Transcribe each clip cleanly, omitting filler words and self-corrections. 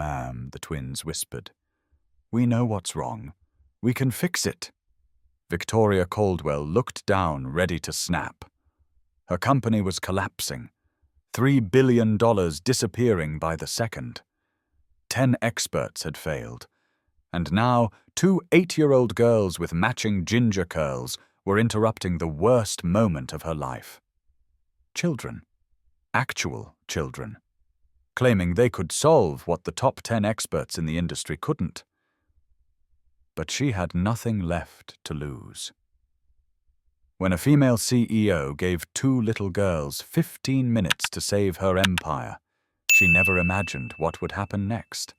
ma'am," the twins whispered. "We know what's wrong. We can fix it." Victoria Caldwell looked down, ready to snap. Her company was collapsing. $3 billion disappearing by the second. 10 experts had failed. And now, 2 8-year-old girls with matching ginger curls were interrupting the worst moment of her life. Children. Actual children. Claiming they could solve what the top 10 experts in the industry couldn't. But she had nothing left to lose. When a female CEO gave 2 little girls 15 minutes to save her empire, she never imagined what would happen next.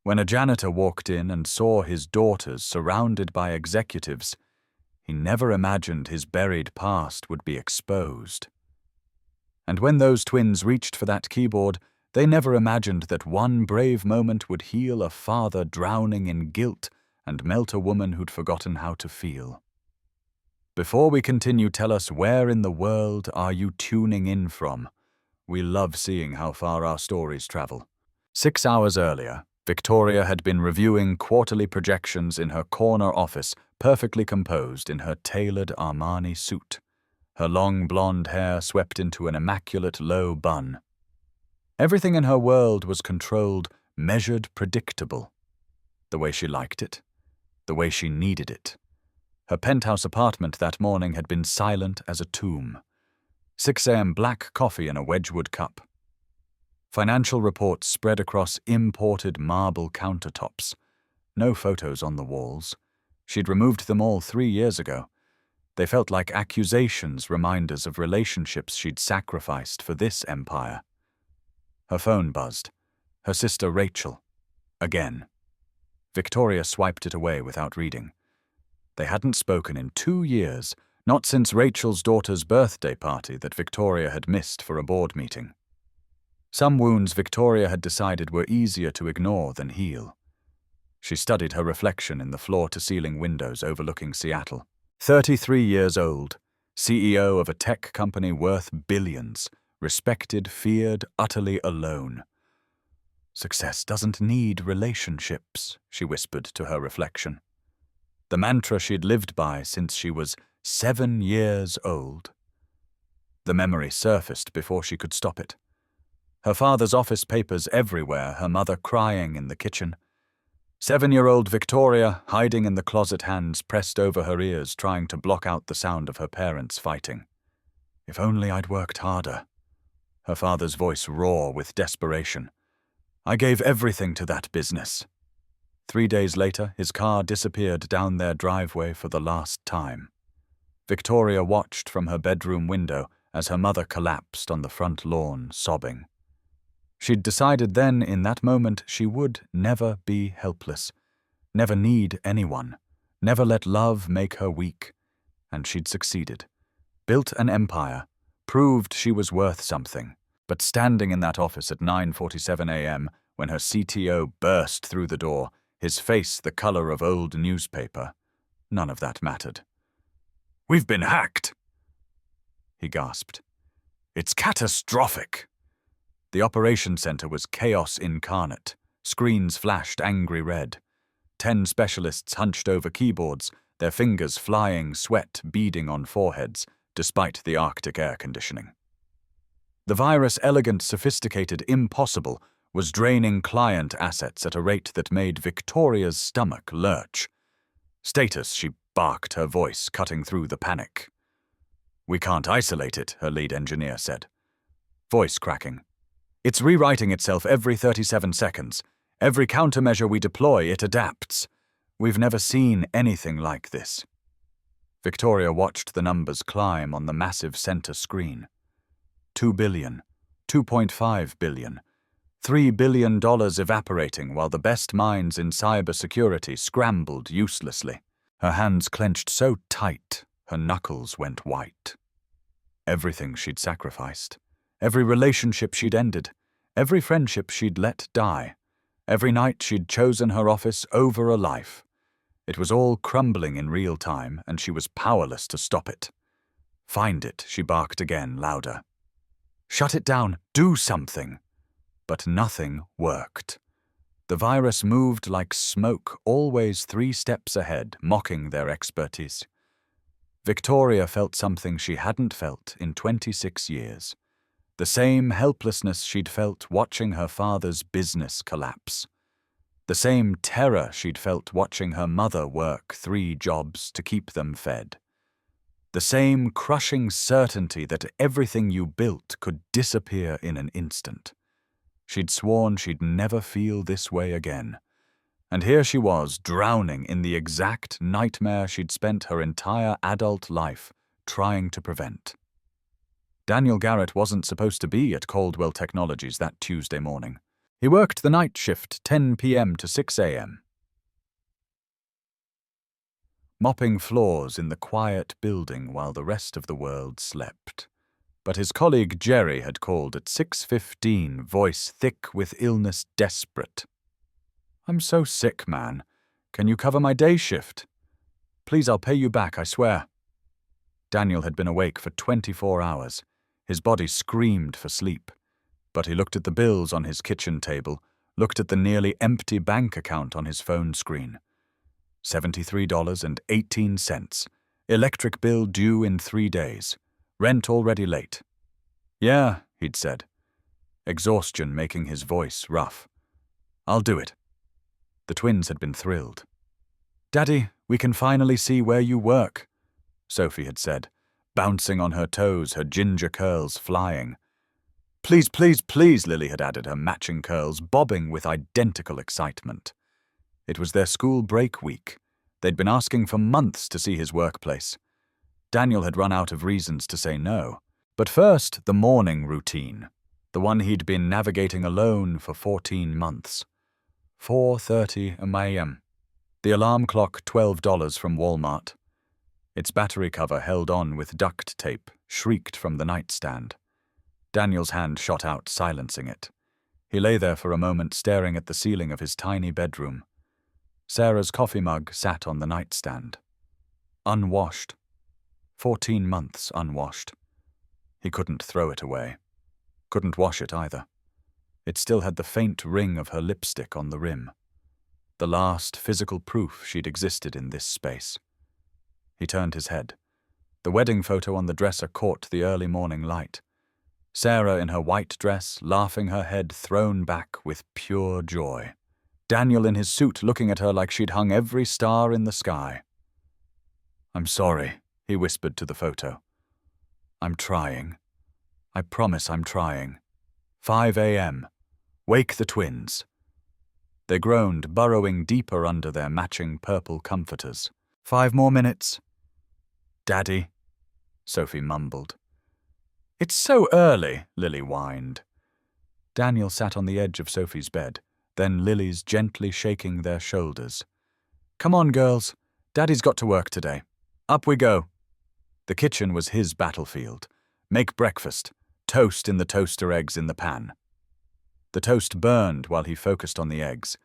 When a janitor walked in and saw his daughters surrounded by executives, he never imagined his buried past would be exposed. And when those twins reached for that keyboard, they never imagined that one brave moment would heal a father drowning in guilt and melt a woman who'd forgotten how to feel. Before we continue, tell us, where in the world are you tuning in from? We love seeing how far our stories travel. 6 hours earlier, Victoria had been reviewing quarterly projections in her corner office, perfectly composed in her tailored Armani suit. Her long blonde hair swept into an immaculate low bun. Everything in her world was controlled, measured, predictable. The way she liked it, the way she needed it. Her penthouse apartment that morning had been silent as a tomb. 6 a.m. black coffee in a Wedgwood cup. Financial reports spread across imported marble countertops. No photos on the walls. She'd removed them all 3 years ago. They felt like accusations, reminders of relationships she'd sacrificed for this empire. Her phone buzzed. Her sister Rachel. Again. Victoria swiped it away without reading. They hadn't spoken in 2 years, not since Rachel's daughter's birthday party that Victoria had missed for a board meeting. Some wounds Victoria had decided were easier to ignore than heal. She studied her reflection in the floor-to-ceiling windows overlooking Seattle. 33 years old, CEO of a tech company worth billions, respected, feared, utterly alone. "Success doesn't need relationships," she whispered to her reflection. The mantra she'd lived by since she was 7 years old. The memory surfaced before she could stop it. Her father's office papers everywhere, her mother crying in the kitchen. 7-year-old Victoria, hiding in the closet, hands pressed over her ears, trying to block out the sound of her parents fighting. "If only I'd worked harder." Her father's voice raw with desperation. "I gave everything to that business." 3 days later, his car disappeared down their driveway for the last time. Victoria watched from her bedroom window as her mother collapsed on the front lawn, sobbing. She'd decided then, in that moment, she would never be helpless, never need anyone, never let love make her weak. And she'd succeeded. Built an empire, proved she was worth something. But standing in that office at 9:47 a.m., when her CTO burst through the door, his face the color of old newspaper, none of that mattered. "We've been hacked," he gasped. "It's catastrophic." The operations center was chaos incarnate. Screens flashed angry red. 10 specialists hunched over keyboards, their fingers flying, sweat beading on foreheads, despite the Arctic air conditioning. The virus, elegant, sophisticated, impossible, was draining client assets at a rate that made Victoria's stomach lurch. "Status," she barked, her voice cutting through the panic. "We can't isolate it," her lead engineer said. Voice cracking. "It's rewriting itself every 37 seconds. Every countermeasure we deploy, it adapts. We've never seen anything like this." Victoria watched the numbers climb on the massive center screen. 2 billion, 2.5 billion, $3 billion evaporating while the best minds in cybersecurity scrambled uselessly. Her hands clenched so tight, her knuckles went white. Everything she'd sacrificed. Every relationship she'd ended, every friendship she'd let die, every night she'd chosen her office over a life. It was all crumbling in real time, and she was powerless to stop it. "Find it," she barked again, louder. "Shut it down, do something." But nothing worked. The virus moved like smoke, always 3 steps ahead, mocking their expertise. Victoria felt something she hadn't felt in 26 years. The same helplessness she'd felt watching her father's business collapse. The same terror she'd felt watching her mother work 3 jobs to keep them fed. The same crushing certainty that everything you built could disappear in an instant. She'd sworn she'd never feel this way again. And here she was, drowning in the exact nightmare she'd spent her entire adult life trying to prevent. Daniel Garrett wasn't supposed to be at Caldwell Technologies that Tuesday morning. He worked the night shift, 10 p.m. to 6 a.m. mopping floors in the quiet building while the rest of the world slept. But his colleague Jerry had called at 6:15, voice thick with illness, desperate. "I'm so sick, man. Can you cover my day shift? Please, I'll pay you back, I swear." Daniel had been awake for 24 hours. His body screamed for sleep. But he looked at the bills on his kitchen table, looked at the nearly empty bank account on his phone screen. $73.18. Electric bill due in 3 days. Rent already late. "Yeah," he'd said, exhaustion making his voice rough. "I'll do it." The twins had been thrilled. "Daddy, we can finally see where you work," Sophie had said, bouncing on her toes, her ginger curls flying. "Please, please, please," Lily had added, her matching curls bobbing with identical excitement. It was their school break week. They'd been asking for months to see his workplace. Daniel had run out of reasons to say no. But first, the morning routine, the one he'd been navigating alone for 14 months. 4:30 a.m. The alarm clock, $12 from Walmart. Its battery cover held on with duct tape, shrieked from the nightstand. Daniel's hand shot out, silencing it. He lay there for a moment, staring at the ceiling of his tiny bedroom. Sarah's coffee mug sat on the nightstand. Unwashed. 14 months unwashed. He couldn't throw it away. Couldn't wash it either. It still had the faint ring of her lipstick on the rim. The last physical proof she'd existed in this space. He turned his head. The wedding photo on the dresser caught the early morning light. Sarah in her white dress, laughing, her head thrown back with pure joy. Daniel in his suit looking at her like she'd hung every star in the sky. "I'm sorry," he whispered to the photo. "I'm trying. I promise I'm trying. 5 a.m. Wake the twins." They groaned, burrowing deeper under their matching purple comforters. 5 more minutes. "Daddy," Sophie mumbled. "It's so early," Lily whined. Daniel sat on the edge of Sophie's bed, then Lily's gently shaking their shoulders. "Come on, girls. Daddy's got to work today. Up we go." The kitchen was his battlefield. Make breakfast. Toast in the toaster, eggs in the pan. The toast burned while he focused on the eggs.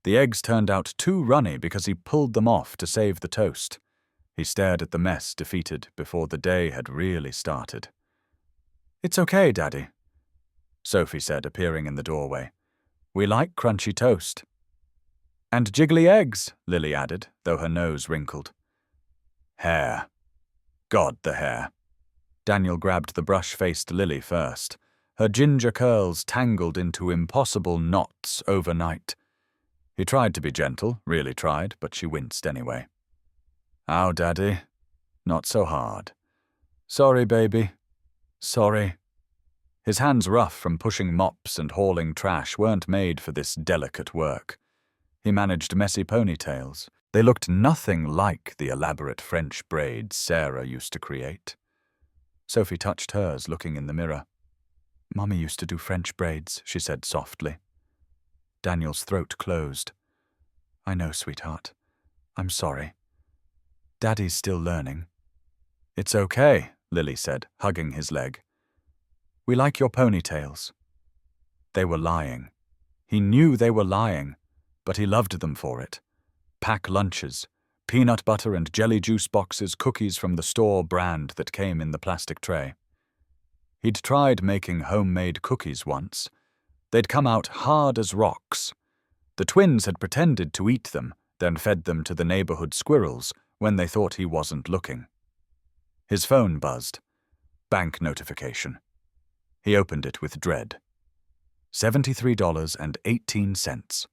The eggs turned out too runny because he pulled them off to save the toast. He stared at the mess, defeated, before the day had really started. "It's okay, Daddy," Sophie said, appearing in the doorway. "We like crunchy toast." "And jiggly eggs," Lily added, though her nose wrinkled. "Hair. God, the hair." Daniel grabbed the brush-faced Lily first. Her ginger curls tangled into impossible knots overnight. He tried to be gentle, really tried, but she winced anyway. "Ow, Daddy. Not so hard. Sorry, baby. Sorry." His hands, rough from pushing mops and hauling trash, weren't made for this delicate work. He managed messy ponytails. They looked nothing like the elaborate French braids Sarah used to create. Sophie touched hers, looking in the mirror. "Mommy used to do French braids," she said softly. Daniel's throat closed. "I know, sweetheart. I'm sorry. Daddy's still learning." "It's okay," Lily said, hugging his leg. "We like your ponytails." They were lying. He knew they were lying, but he loved them for it. Pack lunches, peanut butter and jelly juice boxes, cookies from the store brand that came in the plastic tray. He'd tried making homemade cookies once. They'd come out hard as rocks. The twins had pretended to eat them, then fed them to the neighborhood squirrels when they thought he wasn't looking. His phone buzzed. Bank notification. He opened it with dread. $73.18.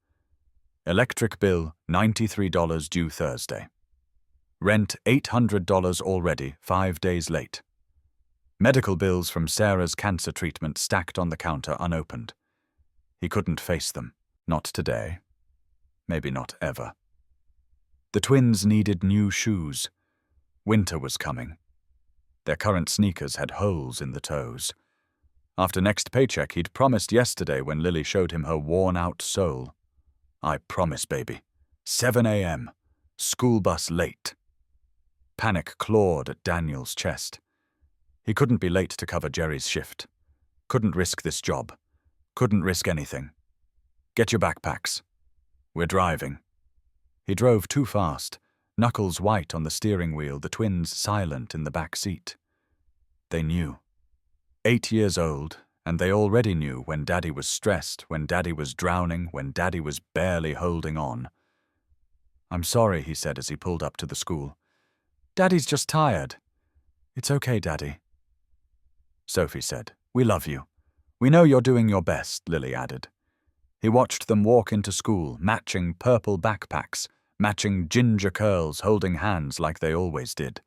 Electric bill, $93 due Thursday. Rent, $800 already, 5 days late. Medical bills from Sarah's cancer treatment stacked on the counter unopened. He couldn't face them. Not today. Maybe not ever. The twins needed new shoes. Winter was coming. Their current sneakers had holes in the toes. After next paycheck, he'd promised yesterday when Lily showed him her worn-out sole. I promise, baby. 7 a.m. School bus late. Panic clawed at Daniel's chest. He couldn't be late to cover Jerry's shift. Couldn't risk this job. Couldn't risk anything. Get your backpacks. We're driving. He drove too fast, knuckles white on the steering wheel, the twins silent in the back seat. They knew. 8 years old, and they already knew when Daddy was stressed, when Daddy was drowning, when Daddy was barely holding on. I'm sorry, he said as he pulled up to the school. Daddy's just tired. It's okay, Daddy. Sophie said, We love you. We know you're doing your best, Lily added. He watched them walk into school, matching purple backpacks, matching ginger curls, holding hands like they always did.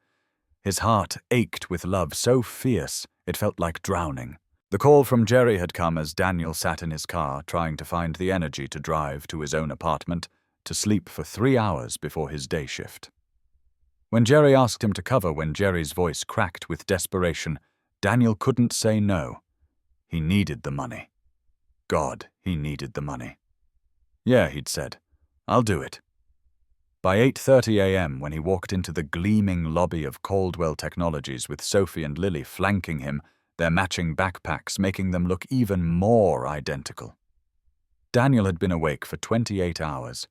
His heart ached with love so fierce it felt like drowning. The call from Jerry had come as Daniel sat in his car, trying to find the energy to drive to his own apartment, to sleep for 3 hours before his day shift. When Jerry asked him to cover, when Jerry's voice cracked with desperation, Daniel couldn't say no. He needed the money. God, he needed the money. Yeah, he'd said, I'll do it. By 8:30 a.m., when he walked into the gleaming lobby of Caldwell Technologies with Sophie and Lily flanking him, their matching backpacks making them look even more identical. Daniel had been awake for 28 hours.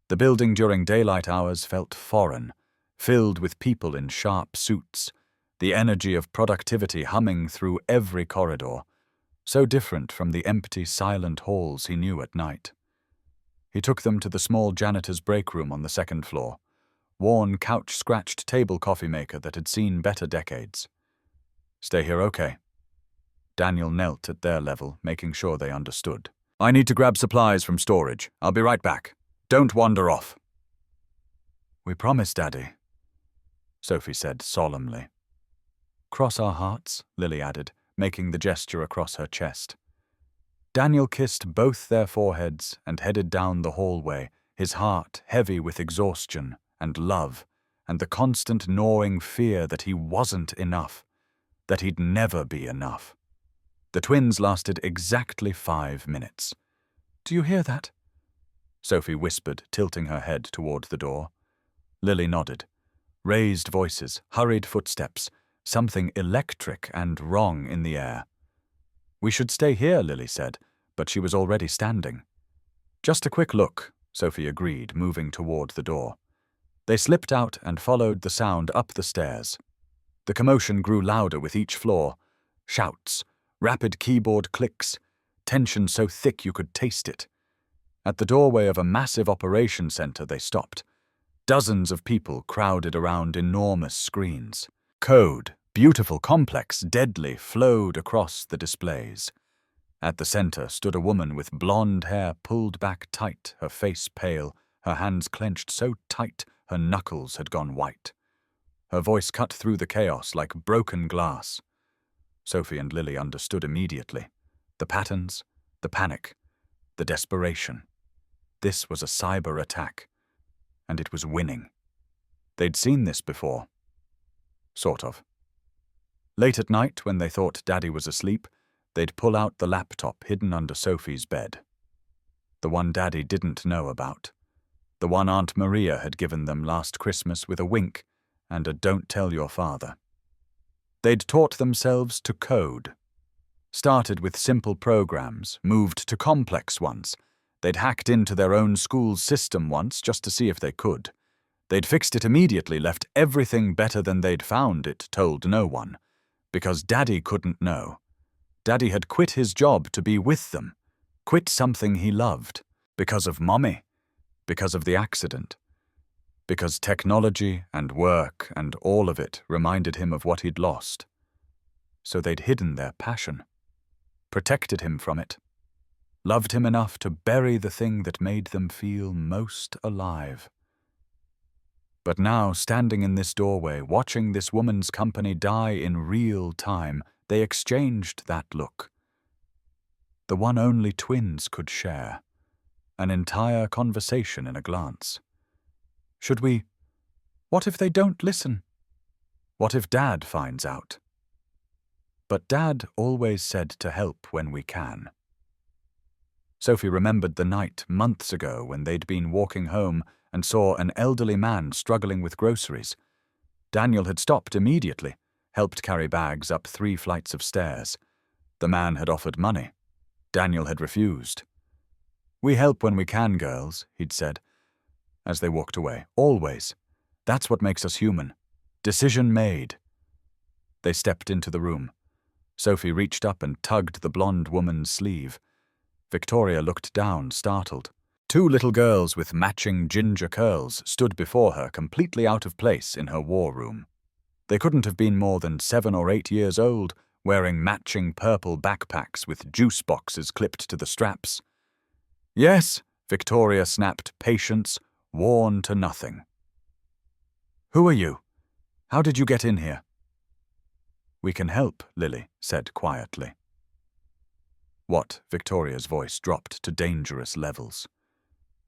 The building during daylight hours felt foreign, filled with people in sharp suits, the energy of productivity humming through every corridor, so different from the empty, silent halls he knew at night. He took them to the small janitor's break room on the second floor, worn couch-scratched table coffee maker that had seen better decades. Stay here, okay? Daniel knelt at their level, making sure they understood. I need to grab supplies from storage. I'll be right back. Don't wander off. We promise, Daddy, Sophie said solemnly. Cross our hearts, Lily added, making the gesture across her chest. Daniel kissed both their foreheads and headed down the hallway, his heart heavy with exhaustion and love, and the constant gnawing fear that he wasn't enough, that he'd never be enough. The twins lasted exactly 5 minutes. Do you hear that? Sophie whispered, tilting her head toward the door. Lily nodded. Raised voices, hurried footsteps, something electric and wrong in the air. We should stay here, Lily said, but she was already standing. Just a quick look, Sophie agreed, moving toward the door. They slipped out and followed the sound up the stairs. The commotion grew louder with each floor. Shouts, rapid keyboard clicks, tension so thick you could taste it. At the doorway of a massive operation center they stopped. Dozens of people crowded around enormous screens. Code, beautiful, complex, deadly, flowed across the displays. At the center stood a woman with blonde hair pulled back tight, her face pale, her hands clenched so tight her knuckles had gone white. Her voice cut through the chaos like broken glass. Sophie and Lily understood immediately. The patterns, the panic, the desperation. This was a cyber attack, and it was winning. They'd seen this before. Sort of. Late at night, when they thought Daddy was asleep, they'd pull out the laptop hidden under Sophie's bed. The one Daddy didn't know about. The one Aunt Maria had given them last Christmas with a wink and a "don't tell your father." They'd taught themselves to code. Started with simple programs, moved to complex ones. They'd hacked into their own school's system once just to see if they could. They'd fixed it immediately, left everything better than they'd found it, told no one. Because Daddy couldn't know. Daddy had quit his job to be with them, quit something he loved. Because of Mommy. Because of the accident. Because technology and work and all of it reminded him of what he'd lost. So they'd hidden their passion, protected him from it, loved him enough to bury the thing that made them feel most alive. But now, standing in this doorway, watching this woman's company die in real time, they exchanged that look. The one only twins could share. An entire conversation in a glance. Should we? What if they don't listen? What if Dad finds out? But Dad always said to help when we can. Sophie remembered the night months ago when they'd been walking home and saw an elderly man struggling with groceries. Daniel had stopped immediately, helped carry bags up 3 flights of stairs. The man had offered money. Daniel had refused. "We help when we can, girls," he'd said, as they walked away. "Always. That's what makes us human. Decision made." They stepped into the room. Sophie reached up and tugged the blonde woman's sleeve. Victoria looked down, startled. 2 little girls with matching ginger curls stood before her, completely out of place in her war room. They couldn't have been more than 7 or 8 years old, wearing matching purple backpacks with juice boxes clipped to the straps. "Yes," Victoria snapped, patience worn to nothing. "Who are you? How did you get in here?" "We can help," Lily said quietly. "What?" Victoria's voice dropped to dangerous levels.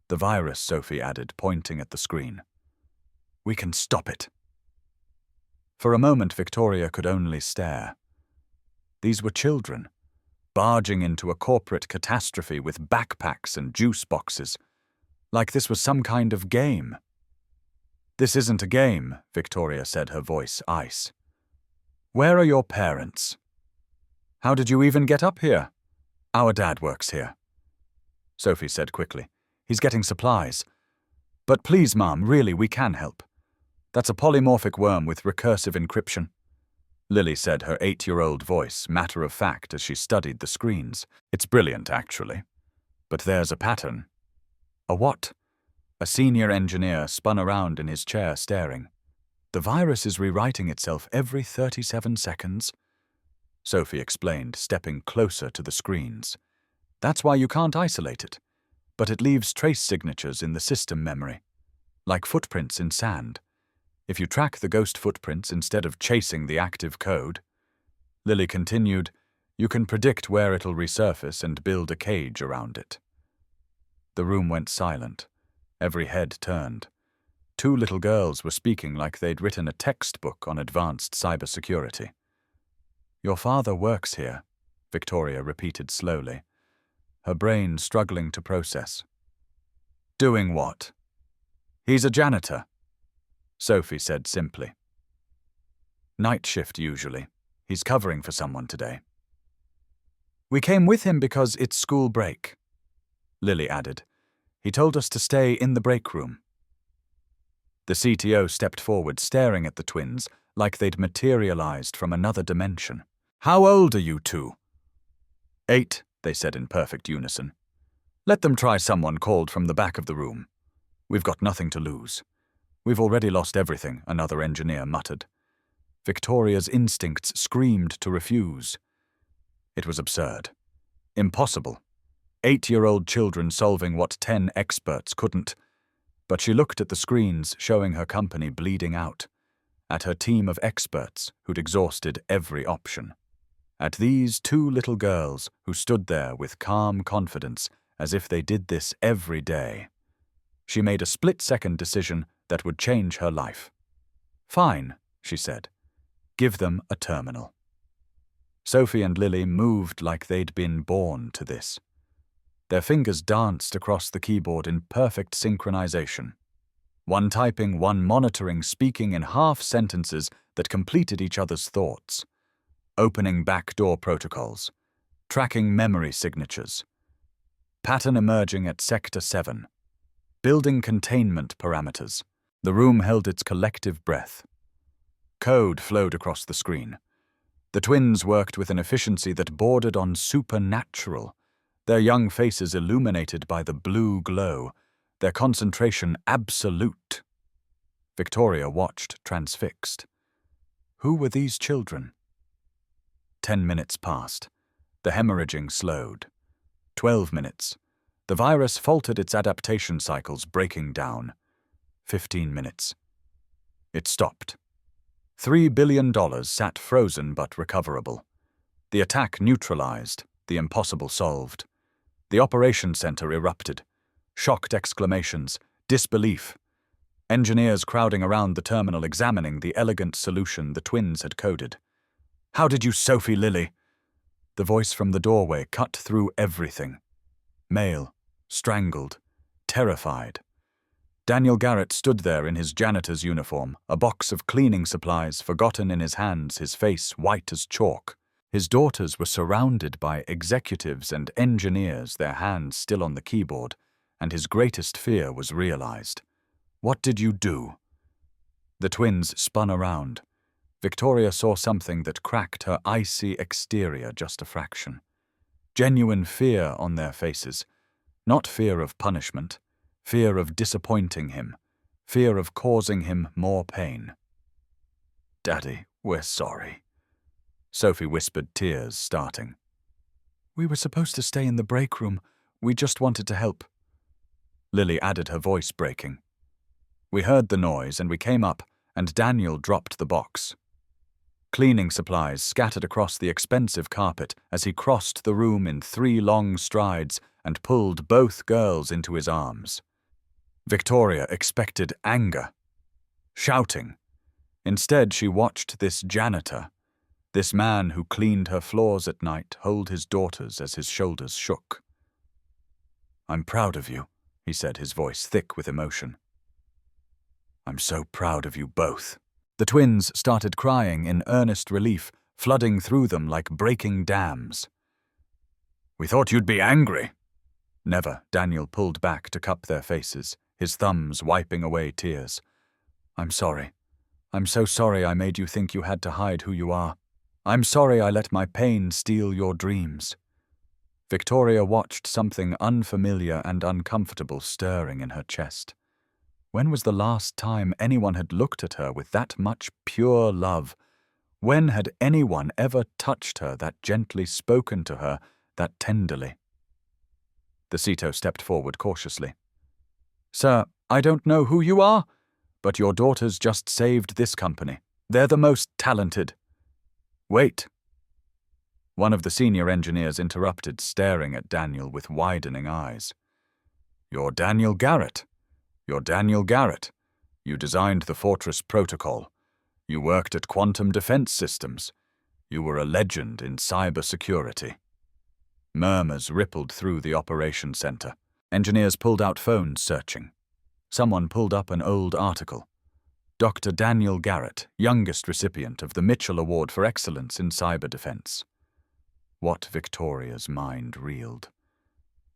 "The virus," Sophie added, pointing at the screen. "We can stop it." For a moment, Victoria could only stare. These were children, barging into a corporate catastrophe with backpacks and juice boxes, like this was some kind of game. "This isn't a game," Victoria said, her voice ice. "Where are your parents? How did you even get up here?" "Our dad works here," Sophie said quickly. "He's getting supplies. But please, Mom, really, we can help. That's a polymorphic worm with recursive encryption," Lily said, her 8-year-old voice matter of fact as she studied the screens. "It's brilliant, actually. But there's a pattern." "A what?" A senior engineer spun around in his chair, staring. "The virus is rewriting itself every 37 seconds," Sophie explained, stepping closer to the screens. "That's why you can't isolate it. But it leaves trace signatures in the system memory, like footprints in sand. If you track the ghost footprints instead of chasing the active code," Lily continued, "you can predict where it'll resurface and build a cage around it." The room went silent. Every head turned. 2 little girls were speaking like they'd written a textbook on advanced cybersecurity. "Your father works here," Victoria repeated slowly, her brain struggling to process. "Doing what?" "He's a janitor," Sophie said simply. "Night shift usually. He's covering for someone today." "We came with him because it's school break," Lily added. "He told us to stay in the break room." The CTO stepped forward, staring at the twins like they'd materialized from another dimension. "How old are you 2? 8, they said in perfect unison. "Let them try," someone called from the back of the room. "We've got nothing to lose." "We've already lost everything," another engineer muttered. Victoria's instincts screamed to refuse. It was absurd. Impossible. 8-year-old children solving what 10 experts couldn't. But she looked at the screens showing her company bleeding out, at her team of experts who'd exhausted every option, at these 2 little girls who stood there with calm confidence as if they did this every day. She made a split-second decision that would change her life. "Fine," she said. "Give them a terminal." Sophie and Lily moved like they'd been born to this. Their fingers danced across the keyboard in perfect synchronization. One typing, one monitoring, speaking in half sentences that completed each other's thoughts. Opening backdoor protocols. Tracking memory signatures. Pattern emerging at Sector 7. Building containment parameters. The room held its collective breath. Code flowed across the screen. The twins worked with an efficiency that bordered on supernatural. their young faces illuminated by the blue glow, their concentration absolute. Victoria watched, transfixed. Who were these children? 10 minutes passed. The hemorrhaging slowed. 12 minutes. The virus faltered its adaptation cycles, breaking down. 15 minutes. It stopped. $3 billion sat frozen but recoverable. The attack neutralized, the impossible solved. The operation center erupted. Shocked exclamations, disbelief. Engineers crowding around the terminal examining the elegant solution the twins had coded. "How did you, Sophie Lily?" The voice from the doorway cut through everything. Male, strangled, terrified. Daniel Garrett stood there in his janitor's uniform, a box of cleaning supplies forgotten in his hands, his face white as chalk. His daughters were surrounded by executives and engineers, their hands still on the keyboard, and his greatest fear was realized. "What did you do?" The twins spun around. Victoria saw something that cracked her icy exterior just a fraction. Genuine fear on their faces. Not fear of punishment, fear of disappointing him, fear of causing him more pain. "Daddy, we're sorry," Sophie whispered, tears starting. "We were supposed to stay in the break room. We just wanted to help." Lily added, her voice breaking. "We heard the noise and we came up, and Daniel dropped the box." Cleaning supplies scattered across the expensive carpet as he crossed the room in 3 long strides and pulled both girls into his arms. Victoria expected anger, shouting. Instead, she watched this janitor, this man who cleaned her floors at night, hold his daughters as his shoulders shook. "I'm proud of you," he said, his voice thick with emotion. "I'm so proud of you both." The twins started crying in earnest relief, flooding through them like breaking dams. "We thought you'd be angry." "Never," Daniel pulled back to cup their faces, his thumbs wiping away tears. "I'm sorry. I'm so sorry I made you think you had to hide who you are. I'm sorry I let my pain steal your dreams." Victoria watched something unfamiliar and uncomfortable stirring in her chest. When was the last time anyone had looked at her with that much pure love? When had anyone ever touched her, that gently spoken to her, that tenderly? The Cito stepped forward cautiously. "Sir, I don't know who you are, but your daughters just saved this company. They're the most talented." "Wait." One of the senior engineers interrupted, staring at Daniel with widening eyes. "You're Daniel Garrett. You're Daniel Garrett. You designed the Fortress Protocol. You worked at Quantum Defense Systems. You were a legend in cybersecurity." Murmurs rippled through the operation center. Engineers pulled out phones, searching. Someone pulled up an old article. Dr. Daniel Garrett, youngest recipient of the Mitchell Award for Excellence in Cyber Defense. What Victoria's mind reeled.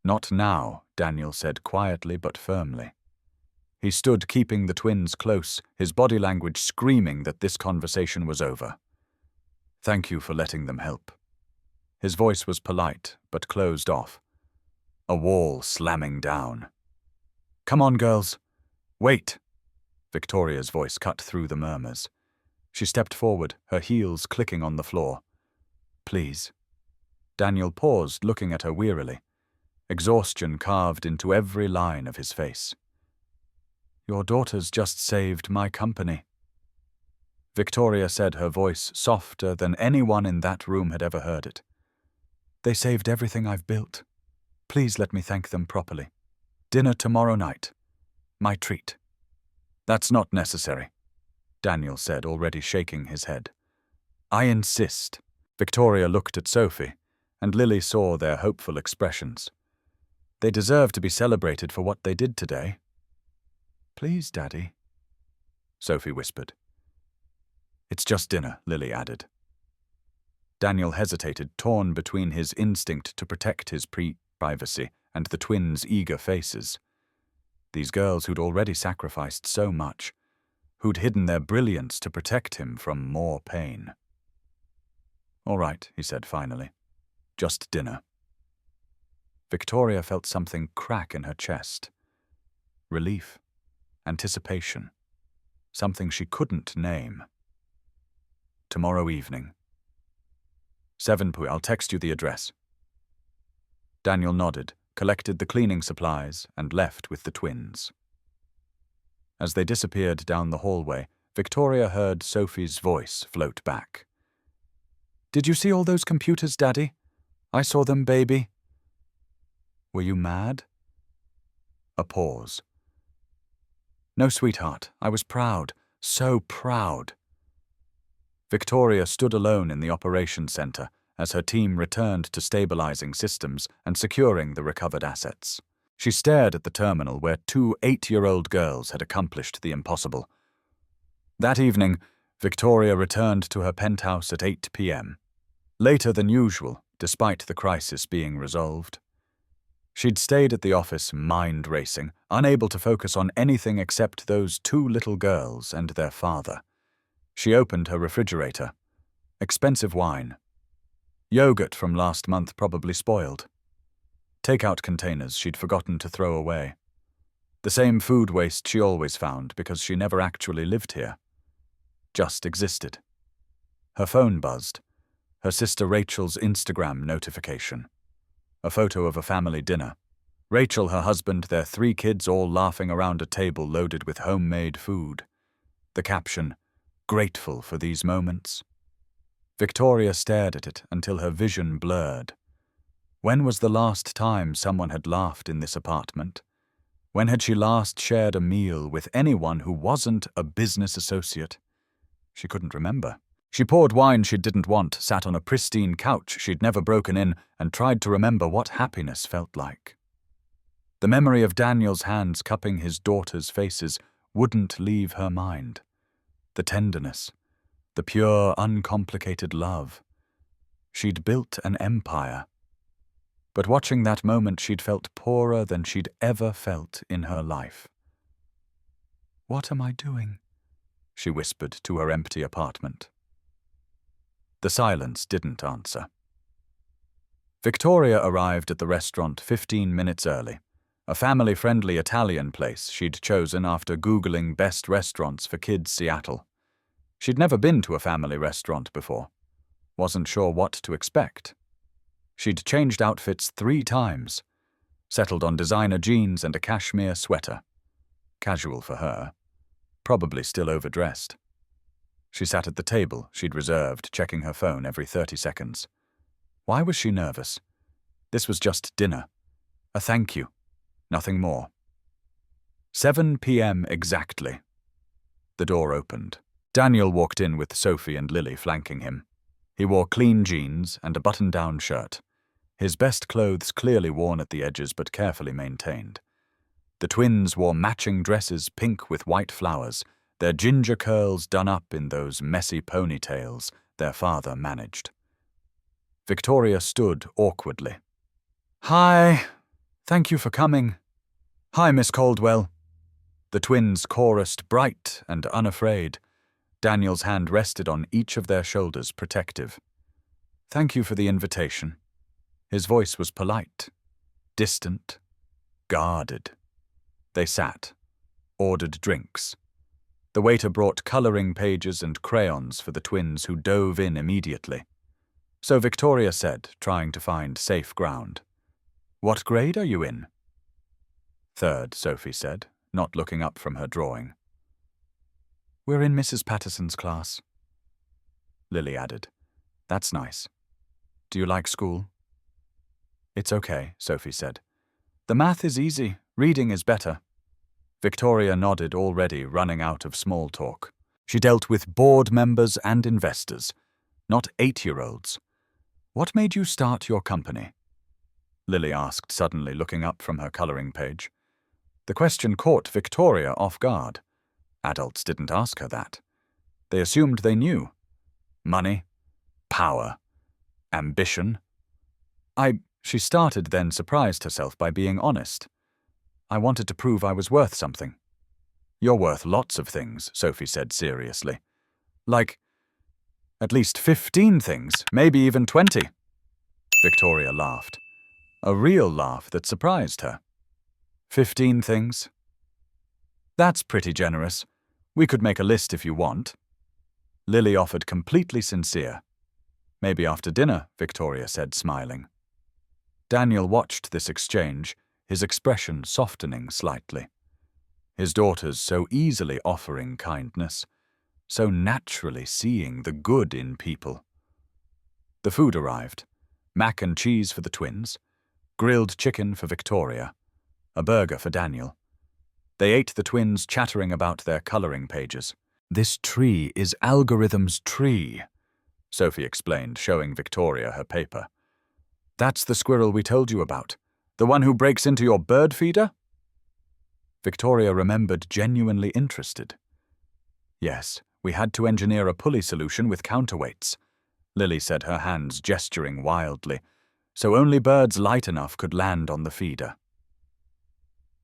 "Not now," Daniel said quietly but firmly. He stood keeping the twins close, his body language screaming that this conversation was over. "Thank you for letting them help." His voice was polite, but closed off. A wall slamming down. "Come on, girls. Wait." Victoria's voice cut through the murmurs. She stepped forward, her heels clicking on the floor. "Please." Daniel paused, looking at her wearily. Exhaustion carved into every line of his face. "Your daughters just saved my company." Victoria said, her voice softer than anyone in that room had ever heard it. "They saved everything I've built. Please let me thank them properly. Dinner tomorrow night. My treat." "That's not necessary," Daniel said, already shaking his head. "I insist." Victoria looked at Sophie, and Lily saw their hopeful expressions. They deserve to be celebrated for what they did today. "Please, Daddy," Sophie whispered. "It's just dinner," Lily added. Daniel hesitated, torn between his instinct to protect his privacy and the twins' eager faces. These girls who'd already sacrificed so much, who'd hidden their brilliance to protect him from more pain. "All right," he said finally. "Just dinner." Victoria felt something crack in her chest. Relief, anticipation, something she couldn't name. Tomorrow evening. 7 p. I'll text you the address. Daniel nodded, collected the cleaning supplies, and left with the twins. As they disappeared down the hallway, Victoria heard Sophie's voice float back. "Did you see all those computers, Daddy? I saw them, baby." "Were you mad?" A pause. "No, sweetheart, I was proud, so proud." Victoria stood alone in the operations center as her team returned to stabilizing systems and securing the recovered assets. She stared at the terminal where 2 8-year-old girls had accomplished the impossible. That evening, Victoria returned to her penthouse at 8 p.m. Later than usual, despite the crisis being resolved. She'd stayed at the office mind-racing, unable to focus on anything except those 2 little girls and their father. She opened her refrigerator. Expensive wine. Yogurt from last month probably spoiled. Takeout containers she'd forgotten to throw away. The same food waste she always found because she never actually lived here. Just existed. Her phone buzzed. Her sister Rachel's Instagram notification. A photo of a family dinner. Rachel, her husband, their 3 kids all laughing around a table loaded with homemade food. The caption, "Grateful for these moments." Victoria stared at it until her vision blurred. When was the last time someone had laughed in this apartment? When had she last shared a meal with anyone who wasn't a business associate? She couldn't remember. She poured wine she didn't want, sat on a pristine couch she'd never broken in, and tried to remember what happiness felt like. The memory of Daniel's hands cupping his daughters' faces wouldn't leave her mind. The tenderness, the pure, uncomplicated love. She'd built an empire. But watching that moment, she'd felt poorer than she'd ever felt in her life. "What am I doing?" she whispered to her empty apartment. The silence didn't answer. Victoria arrived at the restaurant 15 minutes early, a family-friendly Italian place she'd chosen after Googling best restaurants for kids Seattle. She'd never been to a family restaurant before. Wasn't sure what to expect. She'd changed outfits 3 times, settled on designer jeans and a cashmere sweater. Casual for her. Probably still overdressed. She sat at the table she'd reserved, checking her phone every 30 seconds. Why was she nervous? This was just dinner. A thank you. Nothing more. 7 p.m. exactly. The door opened. Daniel walked in with Sophie and Lily flanking him. He wore clean jeans and a button-down shirt. His best clothes clearly worn at the edges but carefully maintained. The twins wore matching dresses pink with white flowers, their ginger curls done up in those messy ponytails their father managed. Victoria stood awkwardly. "Hi. Thank you for coming." "Hi, Miss Caldwell." The twins chorused, bright and unafraid. Daniel's hand rested on each of their shoulders, protective. "Thank you for the invitation." His voice was polite, distant, guarded. They sat, ordered drinks. The waiter brought coloring pages and crayons for the twins, who dove in immediately. So Victoria said, trying to find safe ground, "What grade are you in?" "3rd, Sophie said, not looking up from her drawing. "We're in Mrs. Patterson's class." Lily added, "That's nice. Do you like school?" "It's okay," Sophie said. "The math is easy, reading is better." Victoria nodded, already running out of small talk. She dealt with board members and investors, not 8-year-olds. "What made you start your company?" Lily asked suddenly, looking up from her coloring page. The question caught Victoria off guard. Adults didn't ask her that. They assumed they knew. Money, power, ambition. She started, then surprised herself by being honest. "I wanted to prove I was worth something." "You're worth lots of things," Sophie said seriously. "Like, at least 15 things, maybe even 20. Victoria laughed. A real laugh that surprised her. 15 things? That's pretty generous. We could make a list if you want. Lily offered, completely sincere. Maybe after dinner, Victoria said, smiling. Daniel watched this exchange, his expression softening slightly. His daughters so easily offering kindness, so naturally seeing the good in people. The food arrived. Mac and cheese for the twins, grilled chicken for Victoria, a burger for Daniel. They ate, the twins chattering about their coloring pages. This tree is Algorithm's tree, Sophie explained, showing Victoria her paper. That's the squirrel we told you about, the one who breaks into your bird feeder? Victoria remembered, genuinely interested. Yes, we had to engineer a pulley solution with counterweights, Lily said, her hands gesturing wildly, so only birds light enough could land on the feeder.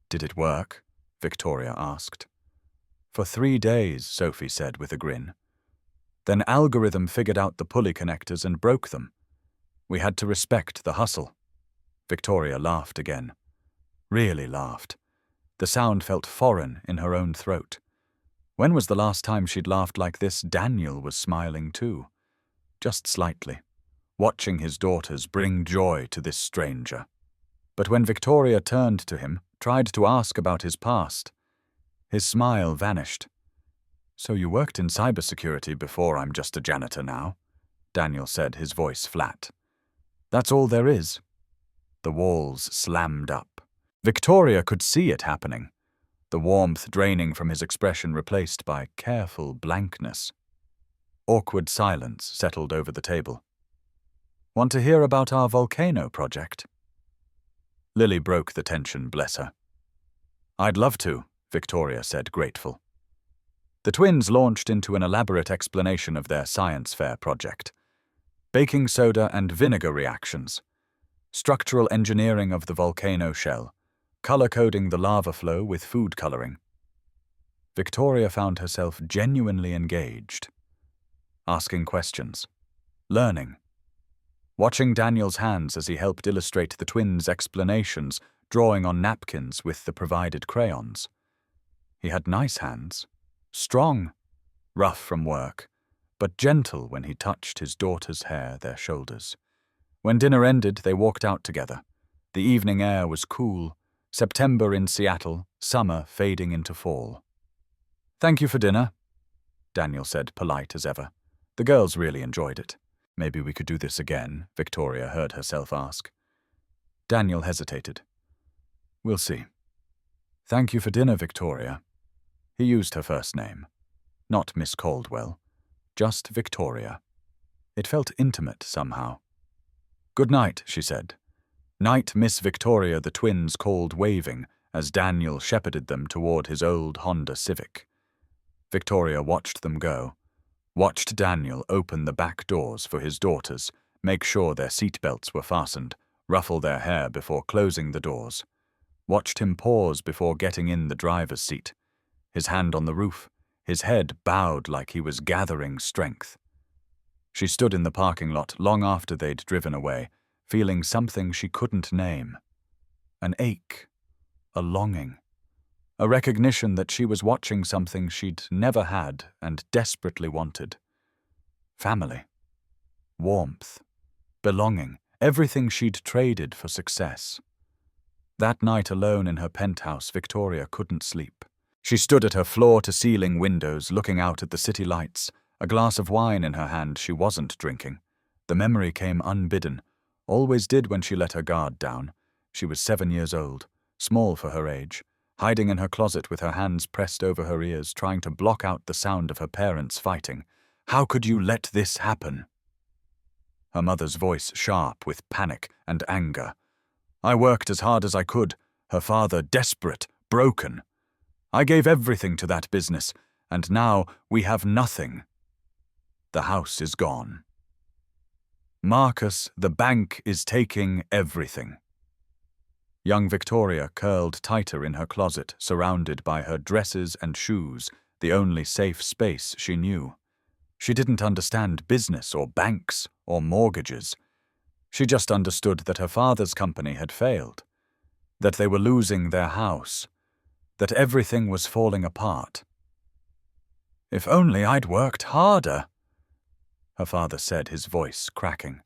Did it work? Victoria asked. For 3 days, Sophie said with a grin. Then Algorithm figured out the pulley connectors and broke them. We had to respect the hustle. Victoria laughed again. Really laughed. The sound felt foreign in her own throat. When was the last time she'd laughed like this? Daniel was smiling too. Just slightly, watching his daughters bring joy to this stranger. But when Victoria turned to him, tried to ask about his past, his smile vanished. So you worked in cybersecurity before. I'm just a janitor now, Daniel said, his voice flat. That's all there is. The walls slammed up. Victoria could see it happening, the warmth draining from his expression replaced by careful blankness. Awkward silence settled over the table. Want to hear about our volcano project? Lily broke the tension, bless her. I'd love to, Victoria said, grateful. The twins launched into an elaborate explanation of their science fair project. Baking soda and vinegar reactions, structural engineering of the volcano shell, color-coding the lava flow with food coloring. Victoria found herself genuinely engaged, asking questions, learning, watching Daniel's hands as he helped illustrate the twins' explanations, drawing on napkins with the provided crayons. He had nice hands, strong, rough from work, but gentle when he touched his daughter's hair, their shoulders. When dinner ended, they walked out together. The evening air was cool, September in Seattle, summer fading into fall. Thank you for dinner, Daniel said, polite as ever. The girls really enjoyed it. Maybe we could do this again, Victoria heard herself ask. Daniel hesitated. We'll see. Thank you for dinner, Victoria. He used her first name. Not Miss Caldwell. Just Victoria. It felt intimate somehow. Good night, she said. Night, Miss Victoria, the twins called, waving, as Daniel shepherded them toward his old Honda Civic. Victoria watched them go, watched Daniel open the back doors for his daughters, make sure their seatbelts were fastened, ruffle their hair before closing the doors, watched him pause before getting in the driver's seat, his hand on the roof, his head bowed like he was gathering strength. She stood in the parking lot long after they'd driven away, feeling something she couldn't name. An ache, a longing, a recognition that she was watching something she'd never had and desperately wanted. Family, warmth, belonging, everything she'd traded for success. That night alone in her penthouse, Victoria couldn't sleep. She stood at her floor-to-ceiling windows looking out at the city lights, a glass of wine in her hand she wasn't drinking. The memory came unbidden, always did when she let her guard down. She was 7 years old, small for her age, hiding in her closet with her hands pressed over her ears, trying to block out the sound of her parents fighting. How could you let this happen? Her mother's voice sharp with panic and anger. I worked as hard as I could, her father desperate, broken. I gave everything to that business, and now we have nothing. The house is gone. Marcus, the bank is taking everything. Young Victoria curled tighter in her closet, surrounded by her dresses and shoes, the only safe space she knew. She didn't understand business or banks or mortgages. She just understood that her father's company had failed, that they were losing their house, that everything was falling apart. "If only I'd worked harder," her father said, his voice cracking.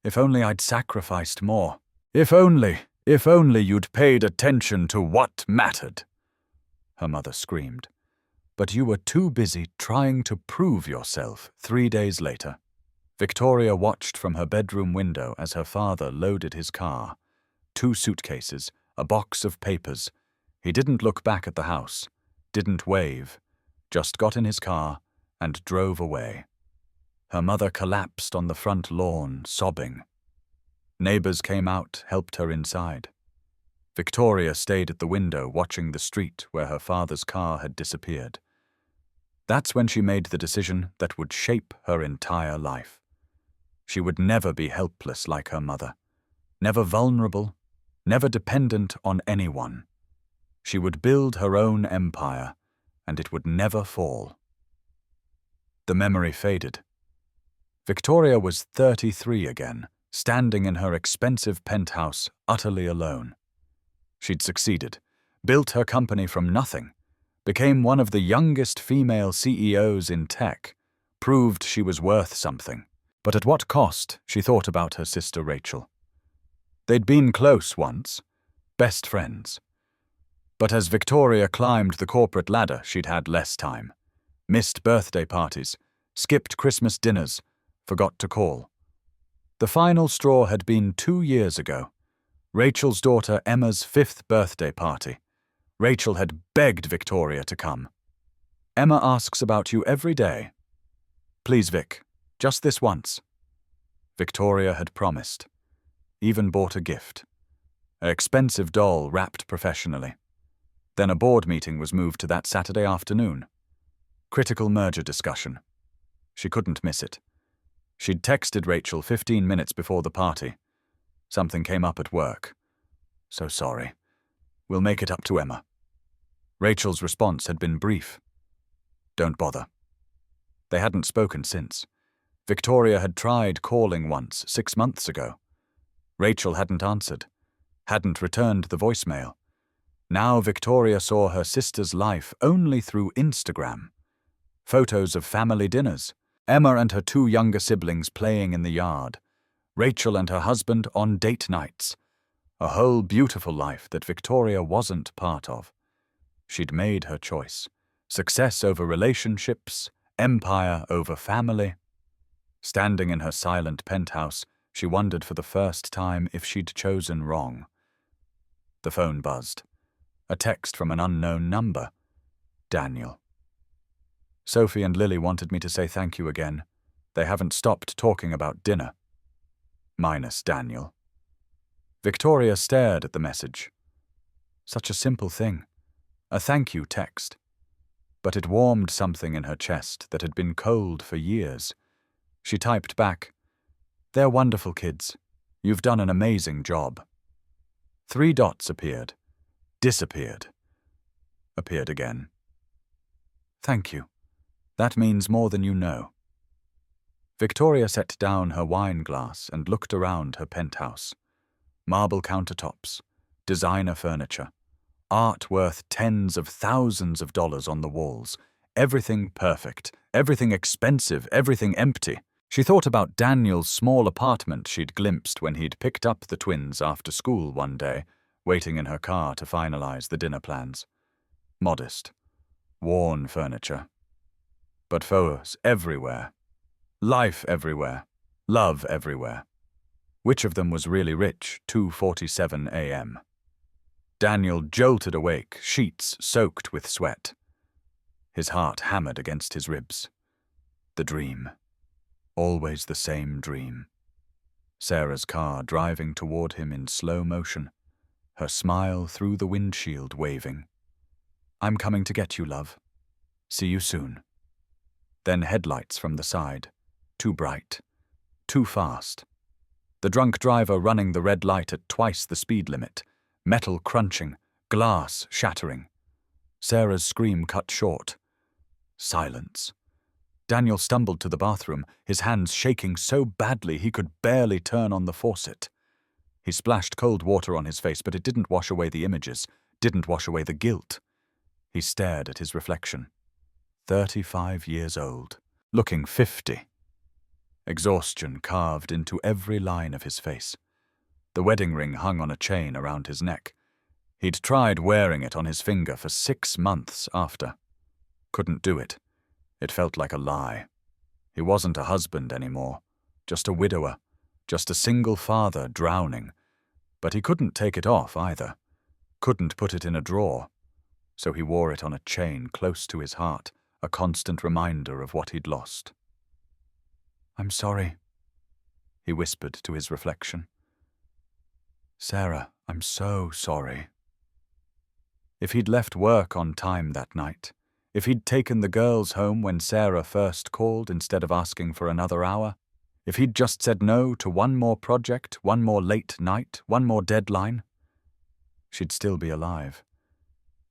"If only I'd sacrificed more. If only you'd paid attention to what mattered," her mother screamed. "But you were too busy trying to prove yourself." 3 days later, Victoria watched from her bedroom window as her father loaded his car. 2 suitcases, a box of papers. He didn't look back at the house, didn't wave, just got in his car and drove away. Her mother collapsed on the front lawn, sobbing. Neighbors came out, helped her inside. Victoria stayed at the window watching the street where her father's car had disappeared. That's when she made the decision that would shape her entire life. She would never be helpless like her mother, never vulnerable, never dependent on anyone. She would build her own empire, and it would never fall. The memory faded. Victoria was 33 again, standing in her expensive penthouse, utterly alone. She'd succeeded, built her company from nothing, became one of the youngest female CEOs in tech, proved she was worth something. But at what cost, she thought about her sister Rachel. They'd been close once, best friends. But as Victoria climbed the corporate ladder, she'd had less time. Missed birthday parties, skipped Christmas dinners, forgot to call. The final straw had been 2 years ago, Rachel's daughter Emma's 5th birthday party. Rachel had begged Victoria to come. "Emma asks about you every day." "Please, Vic, just this once." Victoria had promised, even bought a gift. An expensive doll wrapped professionally. Then a board meeting was moved to that Saturday afternoon. Critical merger discussion. She couldn't miss it. She'd texted Rachel 15 minutes before the party. Something came up at work. "So sorry. We'll make it up to Emma." Rachel's response had been brief. "Don't bother." They hadn't spoken since. Victoria had tried calling once, 6 months ago. Rachel hadn't answered, hadn't returned the voicemail. Now Victoria saw her sister's life only through Instagram. Photos of family dinners, Emma and her 2 younger siblings playing in the yard, Rachel and her husband on date nights. A whole beautiful life that Victoria wasn't part of. She'd made her choice. Success over relationships, empire over family. Standing in her silent penthouse, she wondered for the first time if she'd chosen wrong. The phone buzzed. A text from an unknown number. Daniel. "Sophie and Lily wanted me to say thank you again. They haven't stopped talking about dinner." Minus Daniel. Victoria stared at the message. Such a simple thing. A thank you text. But it warmed something in her chest that had been cold for years. She typed back, "They're wonderful kids. You've done an amazing job." 3 dots appeared. Disappeared. Appeared again. "Thank you. That means more than you know." Victoria set down her wine glass and looked around her penthouse. Marble countertops, designer furniture, art worth tens of thousands of dollars on the walls. Everything perfect, everything expensive, everything empty. She thought about Daniel's small apartment she'd glimpsed when he'd picked up the twins after school one day, waiting in her car to finalize the dinner plans. Modest, worn furniture. But photos everywhere. Life everywhere. Love everywhere. Which of them was really rich? 2:47 a.m. Daniel jolted awake, sheets soaked with sweat. His heart hammered against his ribs. The dream. Always the same dream. Sarah's car driving toward him in slow motion, her smile through the windshield waving. "I'm coming to get you, love. See you soon." Then headlights from the side. Too bright. Too fast. The drunk driver running the red light at twice the speed limit. Metal crunching. Glass shattering. Sarah's scream cut short. Silence. Daniel stumbled to the bathroom, his hands shaking so badly he could barely turn on the faucet. He splashed cold water on his face, but it didn't wash away the images, didn't wash away the guilt. He stared at his reflection. 35 years old, looking 50. Exhaustion carved into every line of his face. The wedding ring hung on a chain around his neck. He'd tried wearing it on his finger for 6 months after. Couldn't do it. It felt like a lie. He wasn't a husband anymore, just a widower, just a single father drowning. But he couldn't take it off either. Couldn't put it in a drawer. So he wore it on a chain close to his heart, a constant reminder of what he'd lost. "I'm sorry," he whispered to his reflection. "Sarah, I'm so sorry." If he'd left work on time that night, if he'd taken the girls home when Sarah first called instead of asking for another hour, if he'd just said no to one more project, one more late night, one more deadline, she'd still be alive,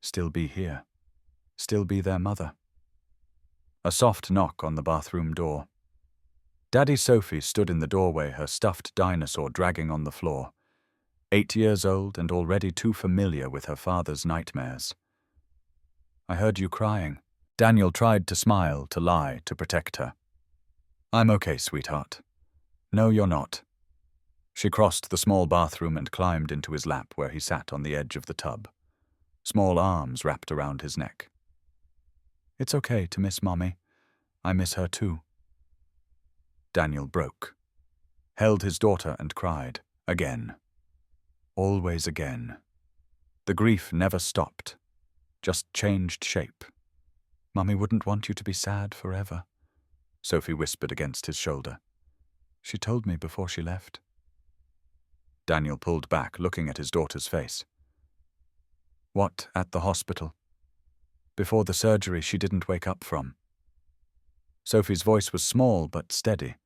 still be here, still be their mother. A soft knock on the bathroom door. Daddy Sophie stood in the doorway, her stuffed dinosaur dragging on the floor. 8 years old and already too familiar with her father's nightmares. "I heard you crying." Daniel tried to smile, to lie, to protect her. "I'm okay, sweetheart." "No, you're not." She crossed the small bathroom and climbed into his lap where he sat on the edge of the tub. Small arms wrapped around his neck. "It's okay to miss Mommy. I miss her too." Daniel broke. Held his daughter and cried. Again. Always again. The grief never stopped. Just changed shape. "Mummy wouldn't want you to be sad forever," Sophie whispered against his shoulder. "She told me before she left." Daniel pulled back, looking at his daughter's face. "What, at the hospital? Before the surgery she didn't wake up from." Sophie's voice was small but steady.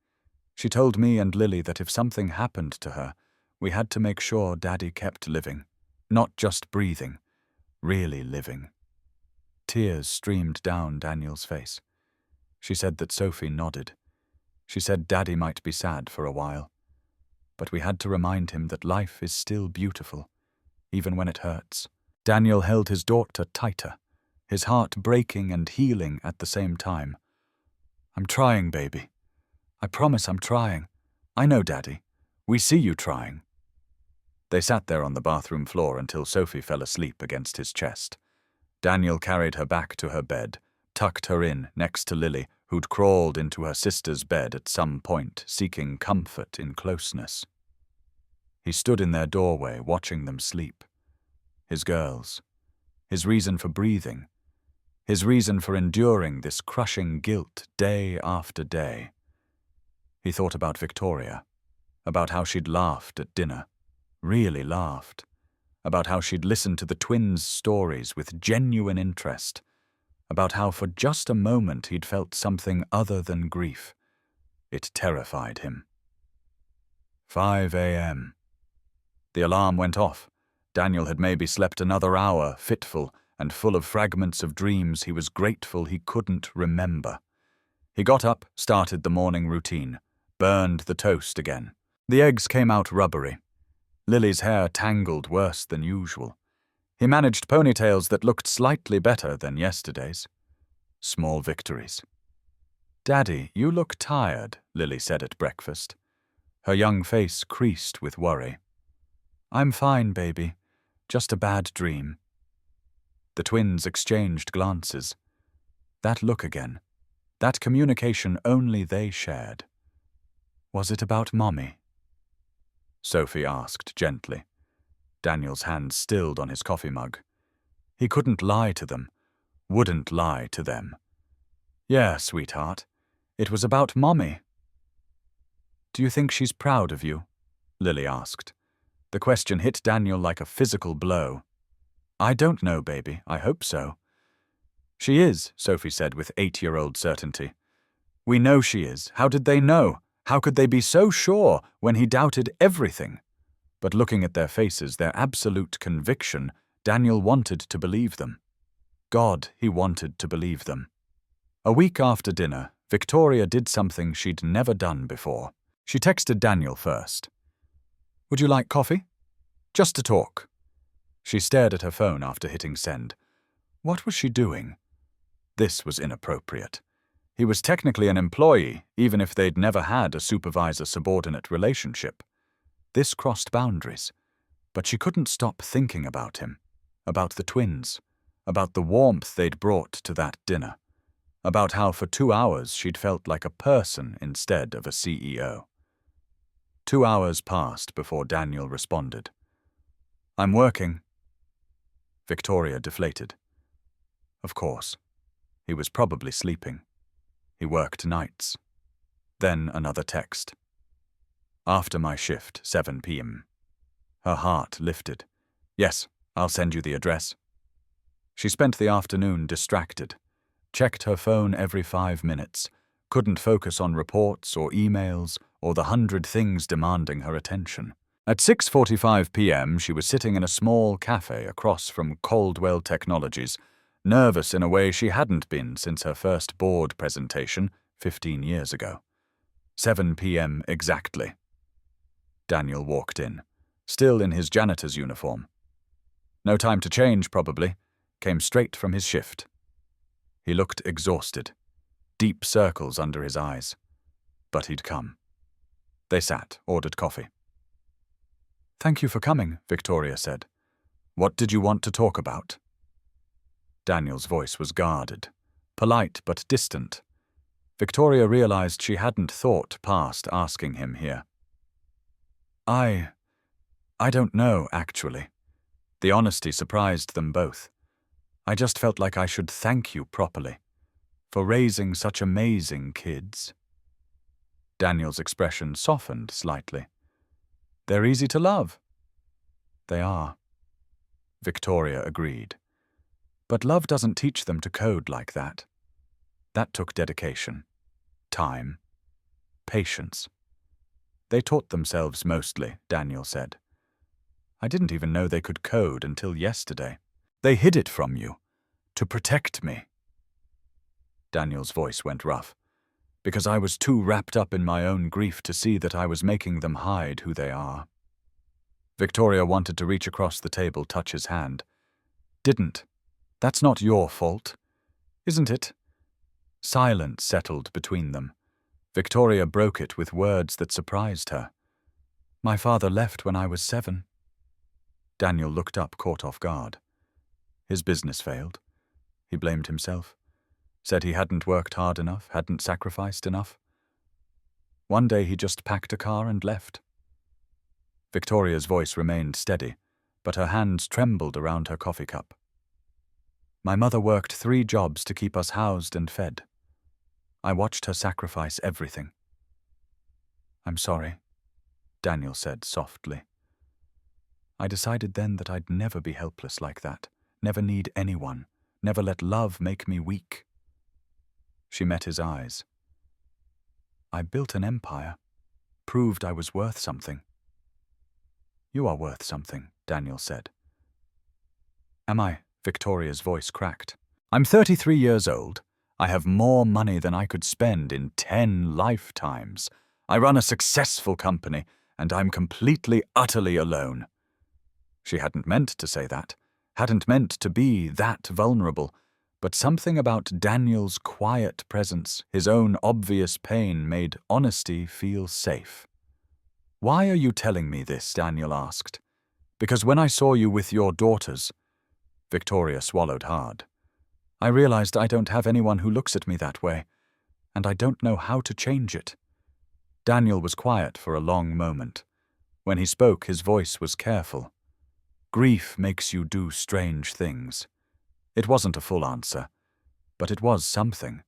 "She told me and Lily that if something happened to her, we had to make sure Daddy kept living. Not just breathing, really living." Tears streamed down Daniel's face. She said that Sophie nodded. She said Daddy might be sad for a while. But we had to remind him that life is still beautiful, even when it hurts. Daniel held his daughter tighter, his heart breaking and healing at the same time. "I'm trying, baby. I promise I'm trying. I know, Daddy. We see you trying." They sat there on the bathroom floor until Sophie fell asleep against his chest. Daniel carried her back to her bed, tucked her in next to Lily, who'd crawled into her sister's bed at some point, seeking comfort in closeness. He stood in their doorway, watching them sleep. His girls. His reason for breathing. His reason for enduring this crushing guilt day after day. He thought about Victoria, about how she'd laughed at dinner, really laughed, about how she'd listened to the twins' stories with genuine interest, about how for just a moment he'd felt something other than grief. It terrified him. 5 a.m. The alarm went off. Daniel had maybe slept another hour, fitful and full of fragments of dreams he was grateful he couldn't remember. He got up, started the morning routine, burned the toast again. The eggs came out rubbery. Lily's hair tangled worse than usual. He managed ponytails that looked slightly better than yesterday's. Small victories. "Daddy, you look tired," Lily said at breakfast. Her young face creased with worry. "I'm fine, baby. Just a bad dream." The twins exchanged glances. That look again. That communication only they shared. "Was it about Mommy?" Sophie asked gently. Daniel's hand stilled on his coffee mug. He couldn't lie to them, wouldn't lie to them. "Yeah, sweetheart, it was about Mommy." "Do you think she's proud of you?" Lily asked. The question hit Daniel like a physical blow. "I don't know, baby. I hope so." "She is," Sophie said with 8-year-old certainty. "We know she is. How did they know? How could they be so sure when he doubted everything?" But looking at their faces, their absolute conviction, Daniel wanted to believe them. God, he wanted to believe them. A week after dinner, Victoria did something she'd never done before. She texted Daniel first. "Would you like coffee? Just to talk." She stared at her phone after hitting send. What was she doing? This was inappropriate. He was technically an employee, even if they'd never had a supervisor-subordinate relationship. This crossed boundaries, but she couldn't stop thinking about him, about the twins, about the warmth they'd brought to that dinner, about how for 2 hours she'd felt like a person instead of a CEO. 2 hours passed before Daniel responded. "I'm working." Victoria deflated. Of course. He was probably sleeping. He worked nights. Then another text. "After my shift, 7 p.m. Her heart lifted. "Yes, I'll send you the address." She spent the afternoon distracted, checked her phone every 5 minutes, couldn't focus on reports or emails or the 100 things demanding her attention. At 6:45 p.m., she was sitting in a small cafe across from Caldwell Technologies, nervous in a way she hadn't been since her first board presentation 15 years ago. 7 p.m. exactly. Daniel walked in, still in his janitor's uniform. No time to change, probably. Came straight from his shift. He looked exhausted, deep circles under his eyes. But he'd come. They sat, ordered coffee. "Thank you for coming," Victoria said. "What did you want to talk about?" Daniel's voice was guarded, polite but distant. Victoria realized she hadn't thought past asking him here. I don't know, actually." The honesty surprised them both. "I just felt like I should thank you properly for raising such amazing kids." Daniel's expression softened slightly. "They're easy to love." "They are." Victoria agreed. "But love doesn't teach them to code like that. That took dedication, time, patience. They taught themselves mostly," Daniel said. "I didn't even know they could code until yesterday. They hid it from you, to protect me." Daniel's voice went rough, "Because I was too wrapped up in my own grief to see that I was making them hide who they are." Victoria wanted to reach across the table, touch his hand. "Didn't. That's not your fault, isn't it?" Silence settled between them. Victoria broke it with words that surprised her. "My father left when I was 7. Daniel looked up, caught off guard. His business failed. He blamed himself. Said he hadn't worked hard enough, hadn't sacrificed enough. One day he just packed a car and left. Victoria's voice remained steady, but her hands trembled around her coffee cup. "My mother worked 3 jobs to keep us housed and fed. I watched her sacrifice everything." "I'm sorry," Daniel said softly. "I decided then that I'd never be helpless like that, never need anyone, never let love make me weak." She met his eyes. "I built an empire, proved I was worth something." "You are worth something," Daniel said. "Am I?" Victoria's voice cracked. "I'm 33 years old. I have more money than I could spend in 10 lifetimes. I run a successful company, and I'm completely, utterly alone." She hadn't meant to say that, hadn't meant to be that vulnerable, but something about Daniel's quiet presence, his own obvious pain, made honesty feel safe. "Why are you telling me this?" Daniel asked. "Because when I saw you with your daughters..." Victoria swallowed hard. "I realized I don't have anyone who looks at me that way, and I don't know how to change it." Daniel was quiet for a long moment. When he spoke, his voice was careful. "Grief makes you do strange things." It wasn't a full answer, but it was something.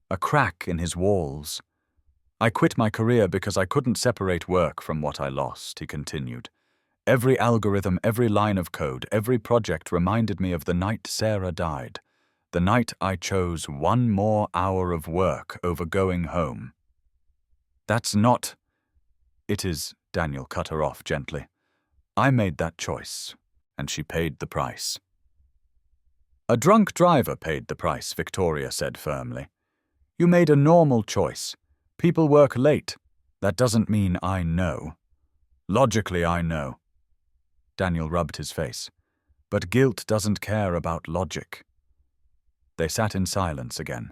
A crack in his walls. "I quit my career because I couldn't separate work from what I lost," he continued. "Every algorithm, every line of code, every project reminded me of the night Sarah died, the night I chose 1 more hour of work over going home." "That's not..." "It is," Daniel cut her off gently. "I made that choice, and she paid the price." "A drunk driver paid the price," Victoria said firmly. You made a normal choice. People work late. That doesn't mean I know. Logically, I know. Daniel rubbed his face. But guilt doesn't care about logic. They sat in silence again.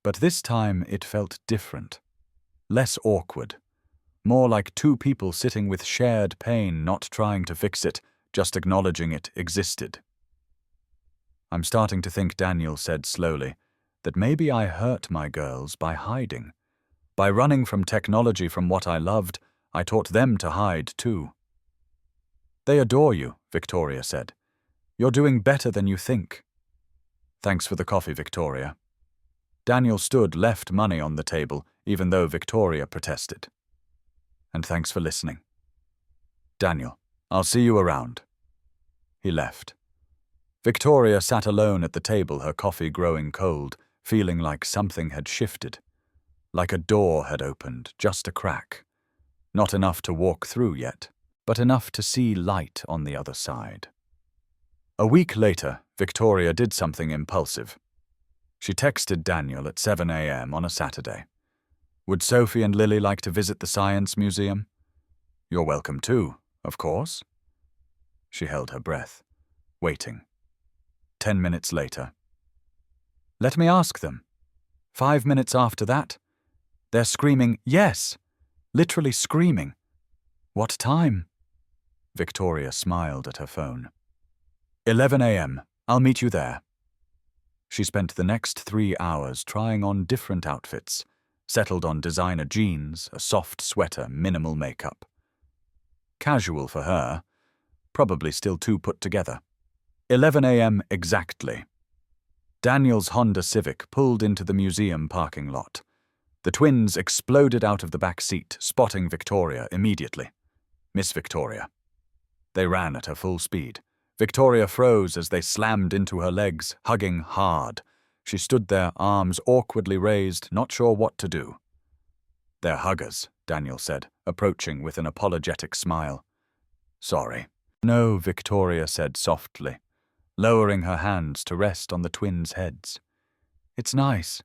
But this time it felt different. Less awkward. More like two people sitting with shared pain, not trying to fix it, just acknowledging it existed. I'm starting to think, Daniel said slowly, that maybe I hurt my girls by hiding. By running from technology, from what I loved, I taught them to hide too. They adore you, Victoria said. You're doing better than you think. Thanks for the coffee, Victoria. Daniel stood, left money on the table, even though Victoria protested. And thanks for listening. Daniel, I'll see you around. He left. Victoria sat alone at the table, her coffee growing cold, feeling like something had shifted. Like a door had opened, just a crack. Not enough to walk through yet, but enough to see light on the other side. A week later, Victoria did something impulsive. She texted Daniel at 7 a.m. on a Saturday. Would Sophie and Lily like to visit the Science Museum? You're welcome too, of course. She held her breath, waiting. 10 minutes later. Let me ask them. 5 minutes after that, they're screaming, yes, literally screaming. What time? Victoria smiled at her phone. 11 a.m. I'll meet you there. She spent the next 3 hours trying on different outfits, settled on designer jeans, a soft sweater, minimal makeup. Casual for her, probably still too put together. 11 a.m. exactly. Daniel's Honda Civic pulled into the museum parking lot. The twins exploded out of the back seat, spotting Victoria immediately. Miss Victoria. They ran at her full speed. Victoria froze as they slammed into her legs, hugging hard. She stood there, arms awkwardly raised, not sure what to do. They're huggers, Daniel said, approaching with an apologetic smile. Sorry. No, Victoria said softly, lowering her hands to rest on the twins' heads. It's nice.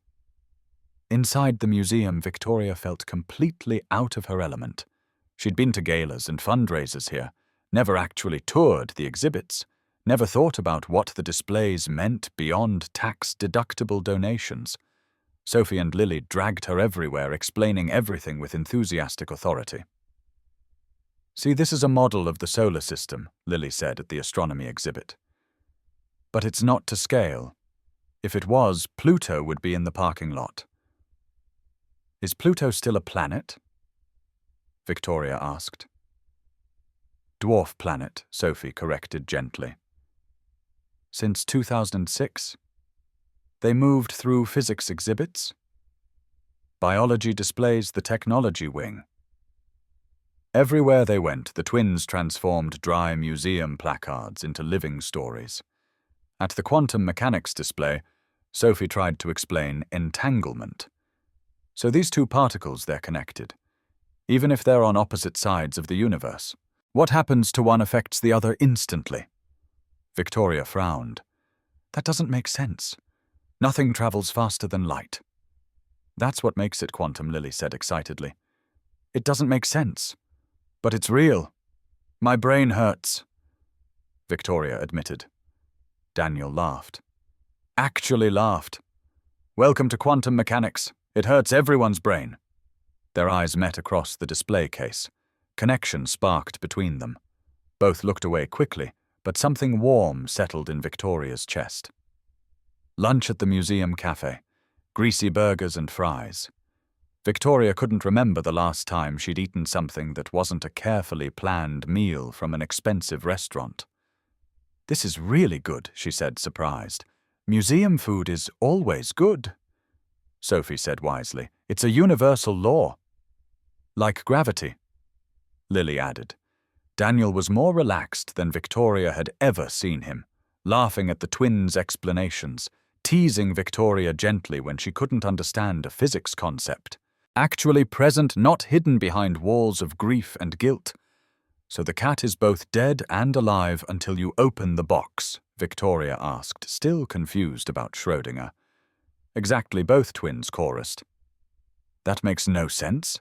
Inside the museum, Victoria felt completely out of her element. She'd been to galas and fundraisers here, never actually toured the exhibits, never thought about what the displays meant beyond tax-deductible donations. Sophie and Lily dragged her everywhere, explaining everything with enthusiastic authority. See, this is a model of the solar system, Lily said at the astronomy exhibit. But it's not to scale. If it was, Pluto would be in the parking lot. Is Pluto still a planet? Victoria asked. Dwarf planet, Sophie corrected gently. Since 2006? They moved through physics exhibits? Biology displays the technology wing. Everywhere they went, the twins transformed dry museum placards into living stories. At the quantum mechanics display, Sophie tried to explain entanglement. So these two particles, they're connected. Even if they're on opposite sides of the universe. What happens to one affects the other instantly. Victoria frowned. That doesn't make sense. Nothing travels faster than light. That's what makes it quantum, Lily said excitedly. It doesn't make sense. But it's real. My brain hurts. Victoria admitted. Daniel laughed. Actually laughed. Welcome to quantum mechanics. It hurts everyone's brain. Their eyes met across the display case. Connection sparked between them. Both looked away quickly, but something warm settled in Victoria's chest. Lunch at the museum cafe. Greasy burgers and fries. Victoria couldn't remember the last time she'd eaten something that wasn't a carefully planned meal from an expensive restaurant. This is really good, she said, surprised. Museum food is always good. Sophie said wisely. It's a universal law. Like gravity. Lily added. Daniel was more relaxed than Victoria had ever seen him, laughing at the twins' explanations, teasing Victoria gently when she couldn't understand a physics concept. Actually present, not hidden behind walls of grief and guilt. So the cat is both dead and alive until you open the box, Victoria asked, still confused about Schrödinger. Exactly, both twins chorused. That makes no sense.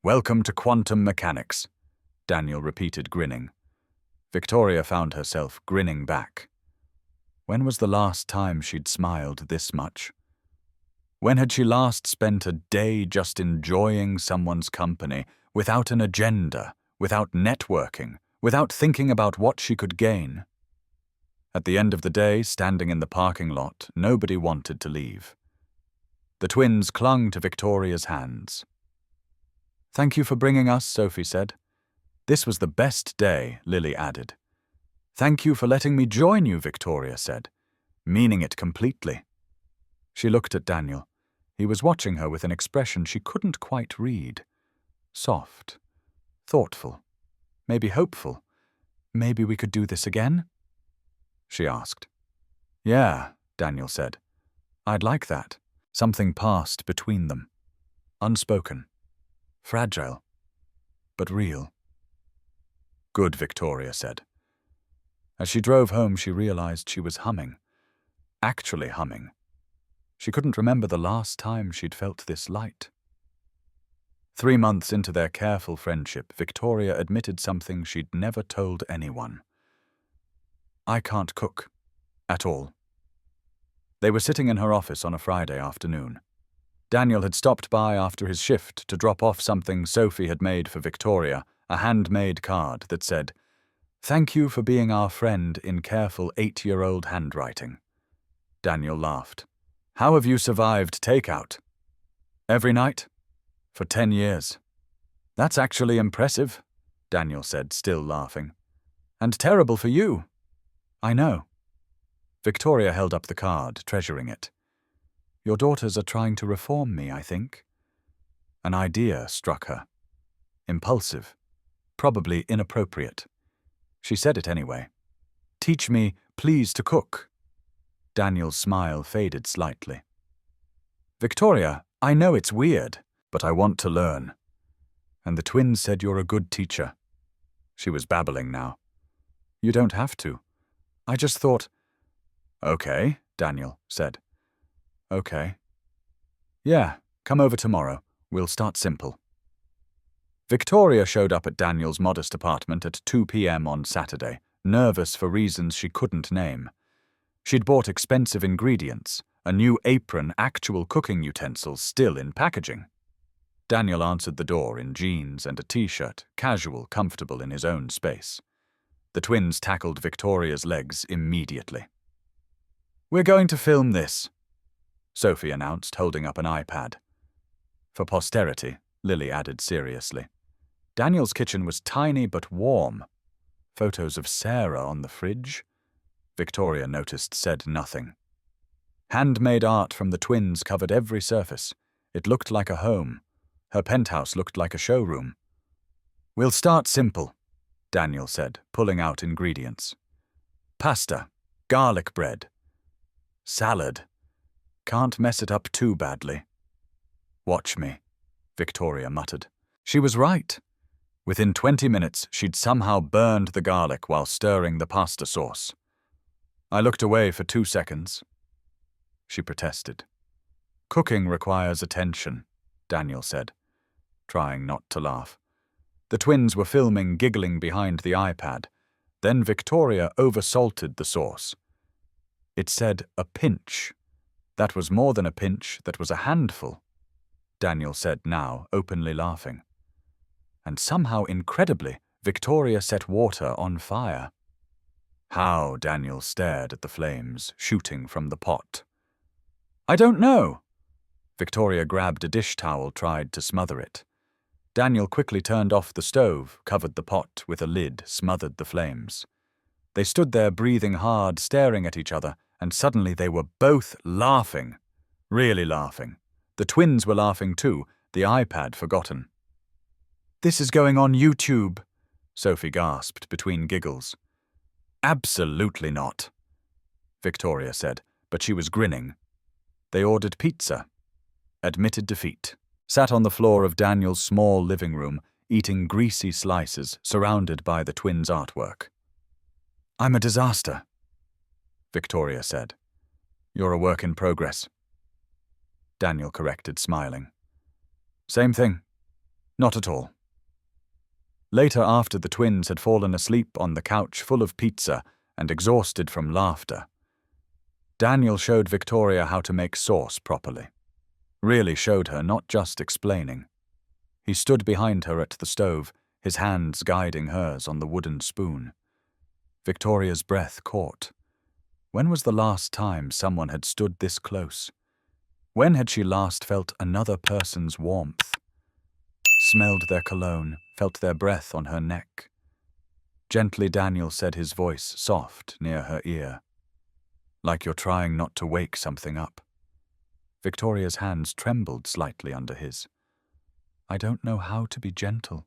Welcome to quantum mechanics, Daniel repeated, grinning. Victoria found herself grinning back. When was the last time she'd smiled this much? When had she last spent a day just enjoying someone's company, without an agenda, without networking, without thinking about what she could gain? At the end of the day, standing in the parking lot, nobody wanted to leave. The twins clung to Victoria's hands. Thank you for bringing us, Sophie said. This was the best day, Lily added. Thank you for letting me join you, Victoria said, meaning it completely. She looked at Daniel. He was watching her with an expression she couldn't quite read. Soft, thoughtful, maybe hopeful. Maybe we could do this again? She asked. Yeah, Daniel said. I'd like that. Something passed between them. Unspoken. Fragile. But real. Good, Victoria said. As she drove home, she realized she was humming. Actually humming. She couldn't remember the last time she'd felt this light. 3 months into their careful friendship, Victoria admitted something she'd never told anyone. I can't cook. At all. They were sitting in her office on a Friday afternoon. Daniel had stopped by after his shift to drop off something Sophie had made for Victoria, a handmade card that said, "Thank you for being our friend," in careful 8-year-old handwriting. Daniel laughed. How have you survived takeout? Every night? For 10 years. That's actually impressive, Daniel said, still laughing. And terrible for you. I know. Victoria held up the card, treasuring it. Your daughters are trying to reform me, I think. An idea struck her. Impulsive. Probably inappropriate. She said it anyway. Teach me, please, to cook. Daniel's smile faded slightly. Victoria, I know it's weird, but I want to learn. And the twins said you're a good teacher. She was babbling now. You don't have to. I just thought... Okay, Daniel said. Okay. Yeah, come over tomorrow. We'll start simple. Victoria showed up at Daniel's modest apartment at 2 p.m. on Saturday, nervous for reasons she couldn't name. She'd bought expensive ingredients, a new apron, actual cooking utensils still in packaging. Daniel answered the door in jeans and a t-shirt, casual, comfortable in his own space. The twins tackled Victoria's legs immediately. We're going to film this, Sophie announced, holding up an iPad. For posterity, Lily added seriously. Daniel's kitchen was tiny but warm. Photos of Sarah on the fridge. Victoria noticed, said nothing. Handmade art from the twins covered every surface. It looked like a home. Her penthouse looked like a showroom. We'll start simple, Daniel said, pulling out ingredients. Pasta, garlic bread, salad. Can't mess it up too badly. Watch me, Victoria muttered. She was right. Within 20 minutes, she'd somehow burned the garlic while stirring the pasta sauce. I looked away for 2 seconds. She protested. Cooking requires attention, Daniel said, trying not to laugh. The twins were filming, giggling behind the iPad. Then Victoria oversalted the sauce. It said a pinch. That was more than a pinch, that was a handful, Daniel said now, openly laughing. And somehow, incredibly, Victoria set water on fire. How? Daniel stared at the flames, shooting from the pot. I don't know. Victoria grabbed a dish towel, tried to smother it. Daniel quickly turned off the stove, covered the pot with a lid, smothered the flames. They stood there breathing hard, staring at each other, and suddenly they were both laughing. Really laughing. The twins were laughing too, the iPad forgotten. This is going on YouTube, Sophie gasped between giggles. Absolutely not, Victoria said, but she was grinning. They ordered pizza. Admitted defeat. Sat on the floor of Daniel's small living room, eating greasy slices, surrounded by the twins' artwork. I'm a disaster, Victoria said. You're a work in progress. Daniel corrected, smiling. Same thing. Not at all. Later, after the twins had fallen asleep on the couch full of pizza and exhausted from laughter, Daniel showed Victoria how to make sauce properly. Really showed her, not just explaining. He stood behind her at the stove, his hands guiding hers on the wooden spoon. Victoria's breath caught. When was the last time someone had stood this close? When had she last felt another person's warmth? Smelled their cologne, felt their breath on her neck. Gently Daniel said, his voice soft near her ear. Like you're trying not to wake something up. Victoria's hands trembled slightly under his. I don't know how to be gentle.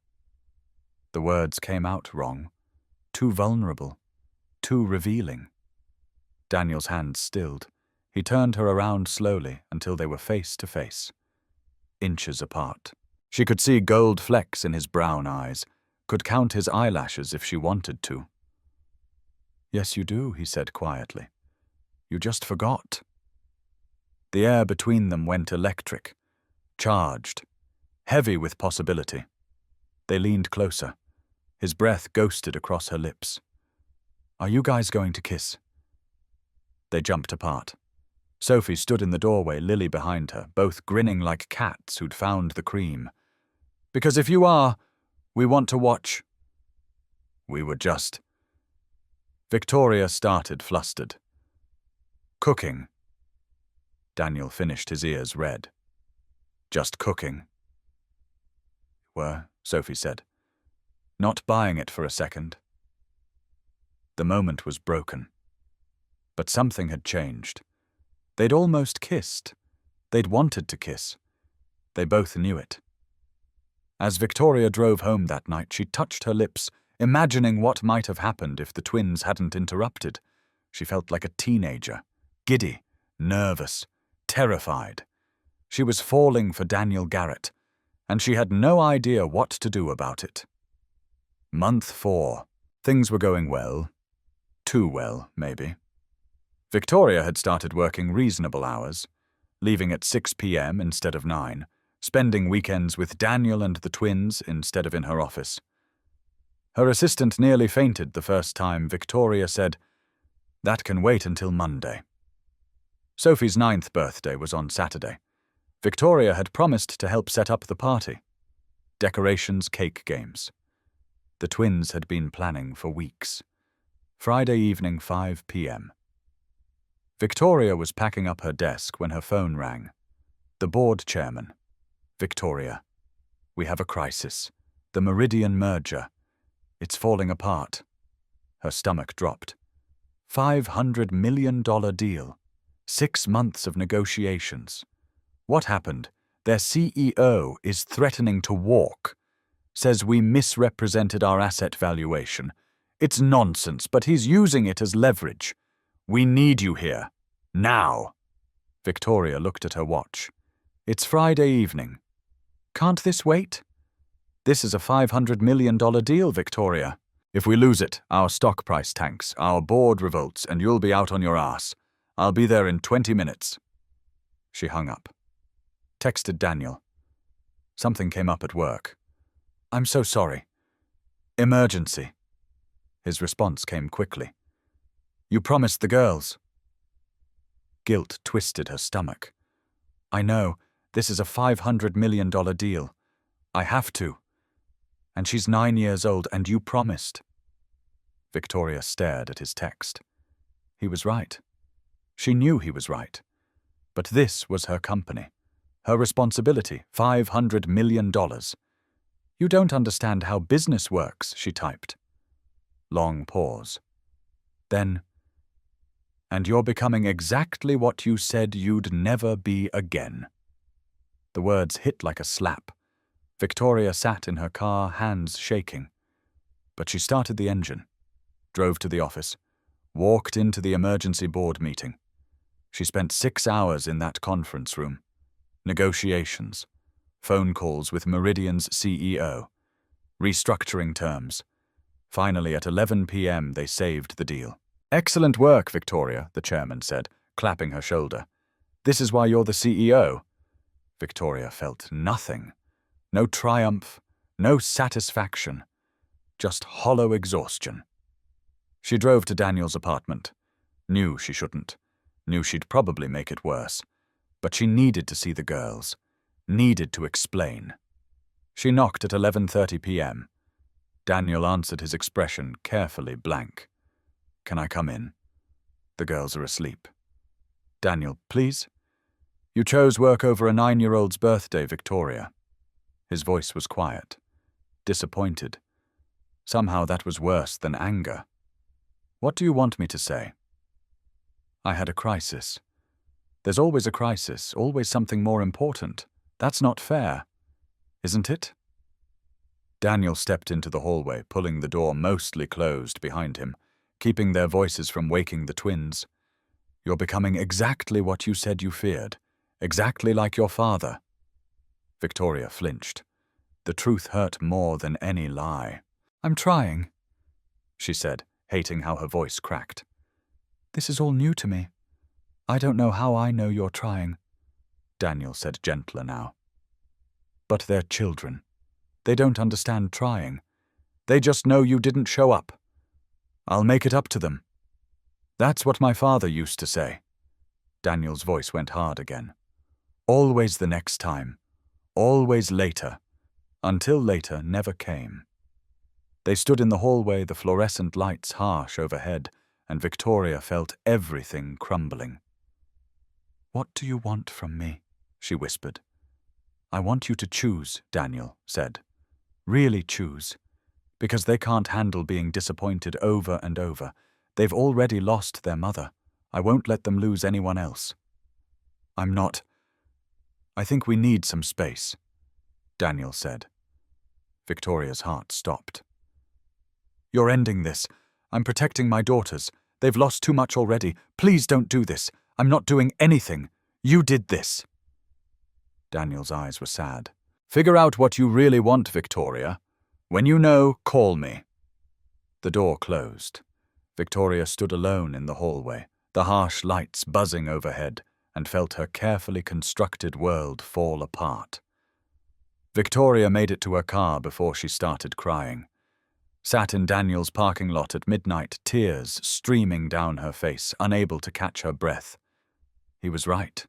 The words came out wrong, too vulnerable, too revealing. Daniel's hands stilled. He turned her around slowly until they were face to face, inches apart. She could see gold flecks in his brown eyes, could count his eyelashes if she wanted to. Yes, you do, he said quietly. You just forgot. The air between them went electric, charged, heavy with possibility. They leaned closer. His breath ghosted across her lips. Are you guys going to kiss? They jumped apart. Sophie stood in the doorway, Lily behind her, both grinning like cats who'd found the cream. Because if you are, we want to watch. We were just... Victoria started, flustered. Cooking. Daniel finished, his ears red. Just cooking. Were, Sophie said. Not buying it for a second. The moment was broken. But something had changed. They'd almost kissed. They'd wanted to kiss. They both knew it. As Victoria drove home that night, she touched her lips, imagining what might have happened if the twins hadn't interrupted. She felt like a teenager, giddy, nervous, terrified. She was falling for Daniel Garrett, and she had no idea what to do about it. Month 4. Things were going well. Too well, maybe. Victoria had started working reasonable hours, leaving at 6 p.m. instead of 9, spending weekends with Daniel and the twins instead of in her office. Her assistant nearly fainted the first time Victoria said, "That can wait until Monday." Sophie's 9th birthday was on Saturday. Victoria had promised to help set up the party. Decorations, cake, games. The twins had been planning for weeks. Friday evening, 5 p.m. Victoria was packing up her desk when her phone rang. The board chairman. Victoria. We have a crisis. The Meridian merger. It's falling apart. Her stomach dropped. $500 million deal. 6 months of negotiations. What happened? Their CEO is threatening to walk. Says we misrepresented our asset valuation. It's nonsense, but he's using it as leverage. We need you here. Now. Victoria looked at her watch. It's Friday evening. Can't this wait? This is a $500 million deal, Victoria. If we lose it, our stock price tanks, our board revolts, and you'll be out on your ass. I'll be there in 20 minutes. She hung up. Texted Daniel. Something came up at work. I'm so sorry. Emergency. His response came quickly. You promised the girls. Guilt twisted her stomach. I know, this is a $500 million deal. I have to. And she's 9 years old, and you promised. Victoria stared at his text. He was right. She knew he was right. But this was her company. Her responsibility, $500 million. You don't understand how business works, she typed. Long pause. Then, and you're becoming exactly what you said you'd never be again. The words hit like a slap. Victoria sat in her car, hands shaking. But she started the engine, drove to the office, walked into the emergency board meeting. She spent 6 hours in that conference room. Negotiations, phone calls with Meridian's CEO, restructuring terms. Finally, at 11 p.m., they saved the deal. Excellent work, Victoria, the chairman said, clapping her shoulder. This is why you're the CEO. Victoria felt nothing. No triumph, no satisfaction, just hollow exhaustion. She drove to Daniel's apartment. Knew she shouldn't. Knew she'd probably make it worse. But she needed to see the girls. Needed to explain. She knocked at 11:30 p.m. Daniel answered, his expression carefully blank. "Can I come in? The girls are asleep." "Daniel, please?" "You chose work over a 9-year-old's birthday, Victoria." His voice was quiet, disappointed. Somehow that was worse than anger. "What do you want me to say?" "I had a crisis." "There's always a crisis, always something more important. That's not fair, isn't it?" Daniel stepped into the hallway, pulling the door mostly closed behind him, keeping their voices from waking the twins. "You're becoming exactly what you said you feared, exactly like your father." Victoria flinched. The truth hurt more than any lie. "I'm trying," she said, hating how her voice cracked. "This is all new to me. I don't know how I know you're trying," Daniel said, gentler now. "But they're children. They don't understand trying. They just know you didn't show up. I'll make it up to them. That's what my father used to say." Daniel's voice went hard again. "Always the next time. Always later. Until later never came." They stood in the hallway, the fluorescent lights harsh overhead, and Victoria felt everything crumbling. "What do you want from me?" she whispered. "I want you to choose," Daniel said. "Really choose. Because they can't handle being disappointed over and over. They've already lost their mother. I won't let them lose anyone else." "I'm not. I think we need some space," Daniel said. Victoria's heart stopped. "You're ending this. I'm protecting my daughters. They've lost too much already. Please don't do this. I'm not doing anything. You did this." Daniel's eyes were sad. "Figure out what you really want, Victoria. When you know, call me." The door closed. Victoria stood alone in the hallway, the harsh lights buzzing overhead, and felt her carefully constructed world fall apart. Victoria made it to her car before she started crying. Sat in Daniel's parking lot at midnight, tears streaming down her face, unable to catch her breath. He was right.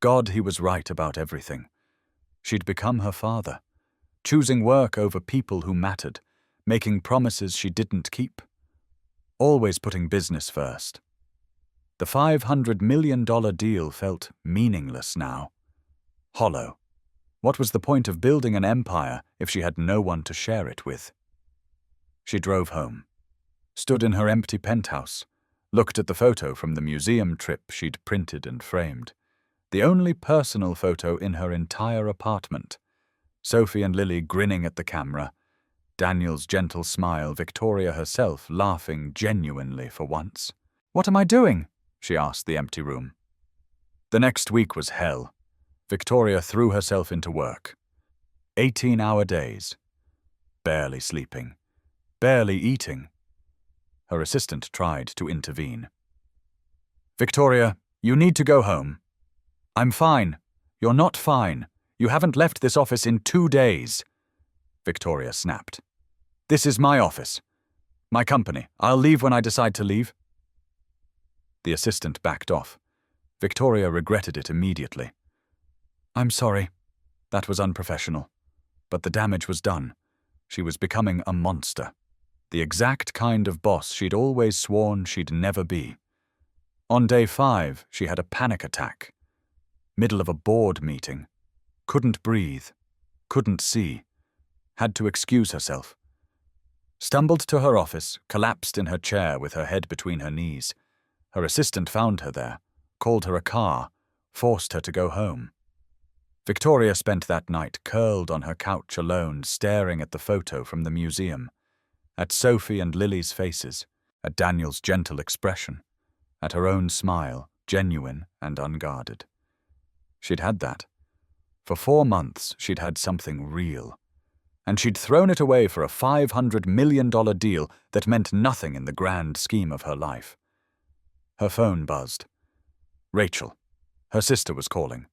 God, he was right about everything. She'd become her father, choosing work over people who mattered, making promises she didn't keep, always putting business first. The $500 million deal felt meaningless now. Hollow. What was the point of building an empire if she had no one to share it with? She drove home, stood in her empty penthouse, looked at the photo from the museum trip she'd printed and framed. The only personal photo in her entire apartment. Sophie and Lily grinning at the camera. Daniel's gentle smile, Victoria herself laughing genuinely for once. "What am I doing?" she asked the empty room. The next week was hell. Victoria threw herself into work. 18-hour days. Barely sleeping. Barely eating. Her assistant tried to intervene. "Victoria, you need to go home." "I'm fine." "You're not fine. You haven't left this office in 2 days." Victoria snapped. "This is my office. My company. I'll leave when I decide to leave." The assistant backed off. Victoria regretted it immediately. "I'm sorry. That was unprofessional. But the damage was done. She was becoming a monster. The exact kind of boss she'd always sworn she'd never be. On day 5, she had a panic attack. Middle of a board meeting. Couldn't breathe. Couldn't see. Had to excuse herself. Stumbled to her office, collapsed in her chair with her head between her knees. Her assistant found her there, called her a car, forced her to go home. Victoria spent that night curled on her couch alone, staring at the photo from the museum, at Sophie and Lily's faces, at Daniel's gentle expression, at her own smile, genuine and unguarded. She'd had that. For 4 months, she'd had something real. And she'd thrown it away for a $500 million deal that meant nothing in the grand scheme of her life. Her phone buzzed. Rachel. Her sister was calling.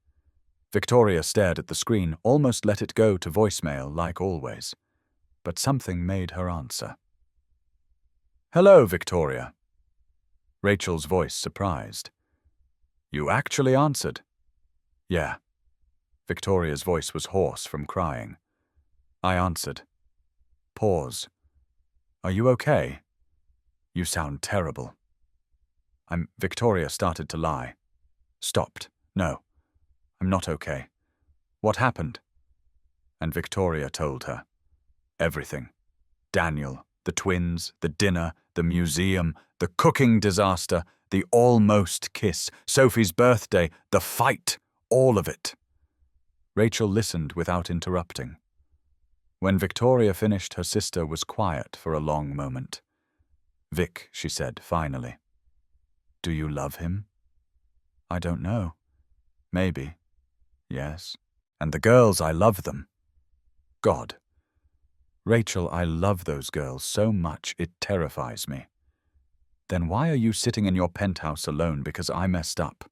Victoria stared at the screen, almost let it go to voicemail like always. But something made her answer. "Hello, Victoria." Rachel's voice surprised. "You actually answered?" "Yeah." Victoria's voice was hoarse from crying. I answered. Pause. "Are you okay? You sound terrible." Victoria started to lie. Stopped. "No, I'm not okay. What happened?" And Victoria told her. Everything. Daniel, the twins, the dinner, the museum, the cooking disaster, the almost kiss, Sophie's birthday, the fight, all of it. Rachel listened without interrupting. When Victoria finished, her sister was quiet for a long moment. "Vic," she said finally. "Do you love him?" "I don't know. Maybe. Yes. And the girls, I love them. God. Rachel, I love those girls so much it terrifies me." "Then why are you sitting in your penthouse alone because I messed up?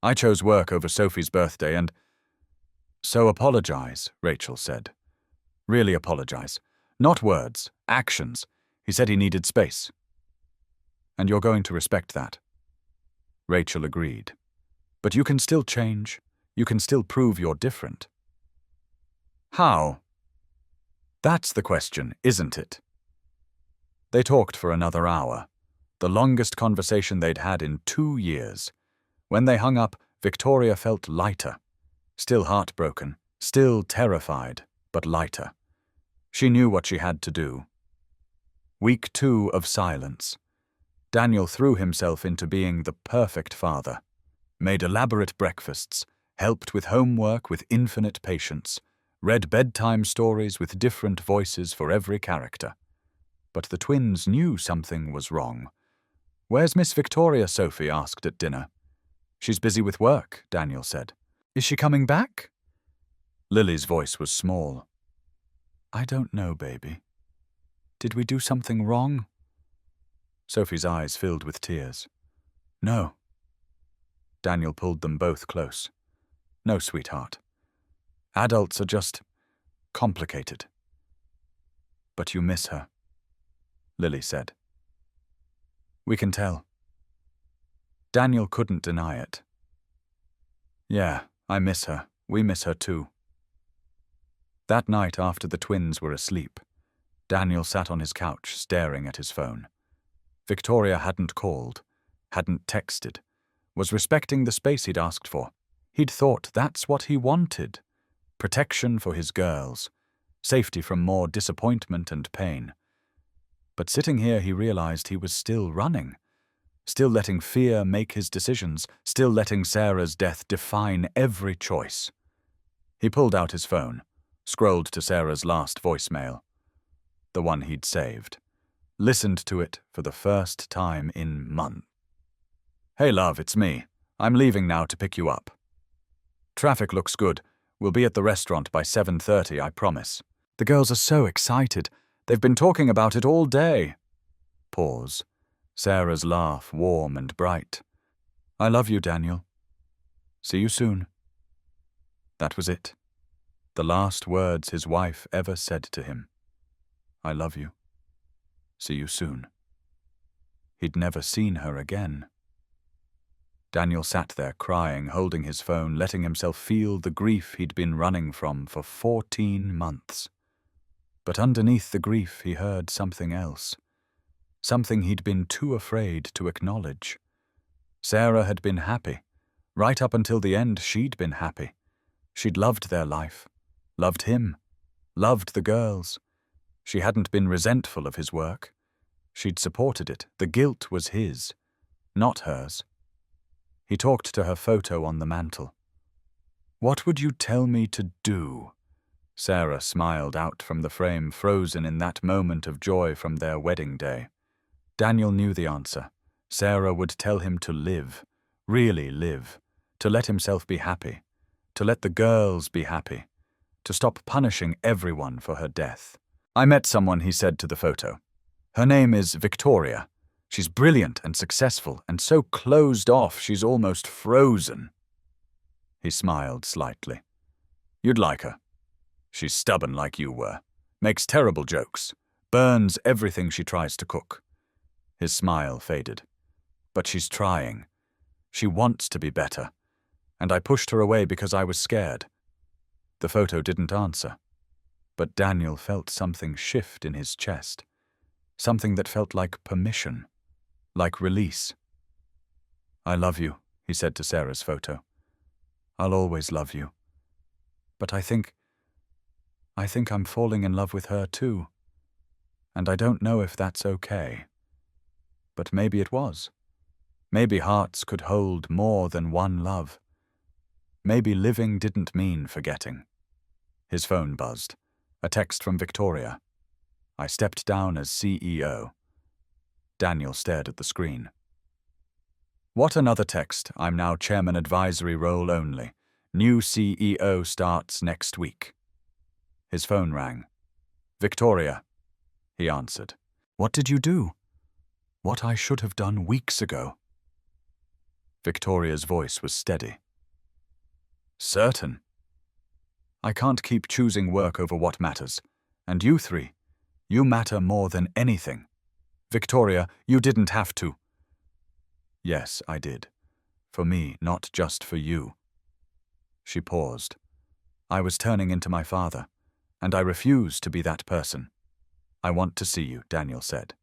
I chose work over Sophie's birthday and—" "So apologize," Rachel said. "Really apologize. Not words, actions. He said he needed space. And you're going to respect that." Rachel agreed. "But you can still change. You can still prove you're different." "How?" "That's the question, isn't it?" They talked for another hour, the longest conversation they'd had in 2 years. When they hung up, Victoria felt lighter. Still heartbroken, still terrified, but lighter. She knew what she had to do. Week 2 of silence. Daniel threw himself into being the perfect father. Made elaborate breakfasts, helped with homework with infinite patience, read bedtime stories with different voices for every character. But the twins knew something was wrong. "Where's Miss Victoria?" Sophie asked at dinner. "She's busy with work," Daniel said. "Is she coming back?" Lily's voice was small. "I don't know, baby. Did we do something wrong?" Sophie's eyes filled with tears. "No." Daniel pulled them both close. "No, sweetheart. Adults are just complicated." "But you miss her," Lily said. "We can tell." Daniel couldn't deny it. "Yeah, I miss her. We miss her too." That night, after the twins were asleep, Daniel sat on his couch staring at his phone. Victoria hadn't called, hadn't texted, was respecting the space he'd asked for. He'd thought that's what he wanted. Protection for his girls, safety from more disappointment and pain. But sitting here, he realized he was still running, still letting fear make his decisions, still letting Sarah's death define every choice. He pulled out his phone, scrolled to Sarah's last voicemail, the one he'd saved, listened to it for the first time in months. "Hey love, it's me. I'm leaving now to pick you up. Traffic looks good. We'll be at the restaurant by 7:30, I promise. The girls are so excited. They've been talking about it all day." Pause. Sarah's laugh warm and bright. "I love you, Daniel. See you soon." That was it. The last words his wife ever said to him. "I love you. See you soon." He'd never seen her again. Daniel sat there crying, holding his phone, letting himself feel the grief he'd been running from for 14 months. But underneath the grief he heard something else. Something he'd been too afraid to acknowledge. Sarah had been happy. Right up until the end, she'd been happy. She'd loved their life. Loved him. Loved the girls. She hadn't been resentful of his work. She'd supported it. The guilt was his, not hers. He talked to her photo on the mantel. "What would you tell me to do?" Sarah smiled out from the frame, frozen in that moment of joy from their wedding day. Daniel knew the answer. Sarah would tell him to live, really live, to let himself be happy, to let the girls be happy, to stop punishing everyone for her death. "I met someone," he said to the photo. "Her name is Victoria. She's brilliant and successful and so closed off she's almost frozen." He smiled slightly. You'd like her. She's stubborn like you were, makes terrible jokes, burns everything she tries to cook. His smile faded. But she's trying. She wants to be better. And I pushed her away because I was scared. The photo didn't answer. But Daniel felt something shift in his chest. Something that felt like permission, like release. I love you, he said to Sarah's photo. I'll always love you. But I think I'm falling in love with her too. And I don't know if that's okay. But maybe it was. Maybe hearts could hold more than one love. Maybe living didn't mean forgetting. His phone buzzed. A text from Victoria. I stepped down as CEO. Daniel stared at the screen. What another text. I'm now chairman advisory role only. New CEO starts next week. His phone rang. Victoria, he answered. What did you do? What I should have done weeks ago. Victoria's voice was steady. Certain. I can't keep choosing work over what matters. And you three, you matter more than anything. Victoria, you didn't have to. Yes, I did. For me, not just for you. She paused. I was turning into my father, and I refuse to be that person. I want to see you, Daniel said.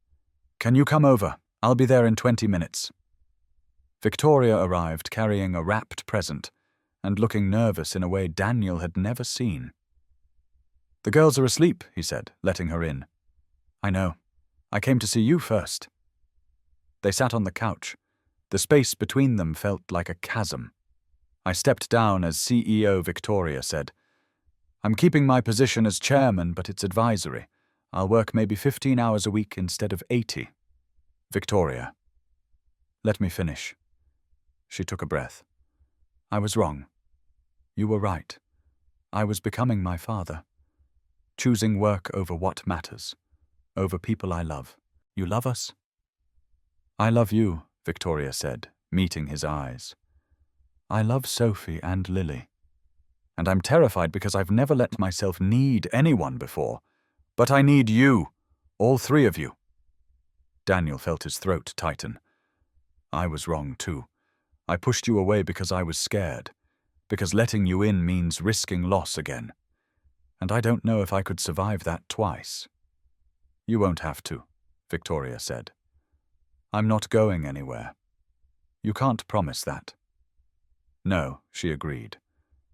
Can you come over? I'll be there in 20 minutes. Victoria arrived carrying a wrapped present and looking nervous in a way Daniel had never seen. The girls are asleep, he said, letting her in. I know. I came to see you first. They sat on the couch. The space between them felt like a chasm. I stepped down as CEO, Victoria said. I'm keeping my position as chairman, but it's advisory. I'll work maybe 15 hours a week instead of 80. Victoria. Let me finish. She took a breath. I was wrong. You were right. I was becoming my father. Choosing work over what matters. Over people I love. You love us? I love you, Victoria said, meeting his eyes. I love Sophie and Lily. And I'm terrified because I've never let myself need anyone before. But I need you, all three of you. Daniel felt his throat tighten. I was wrong too. I pushed you away because I was scared. Because letting you in means risking loss again. And I don't know if I could survive that twice. You won't have to, Victoria said. I'm not going anywhere. You can't promise that. No, she agreed.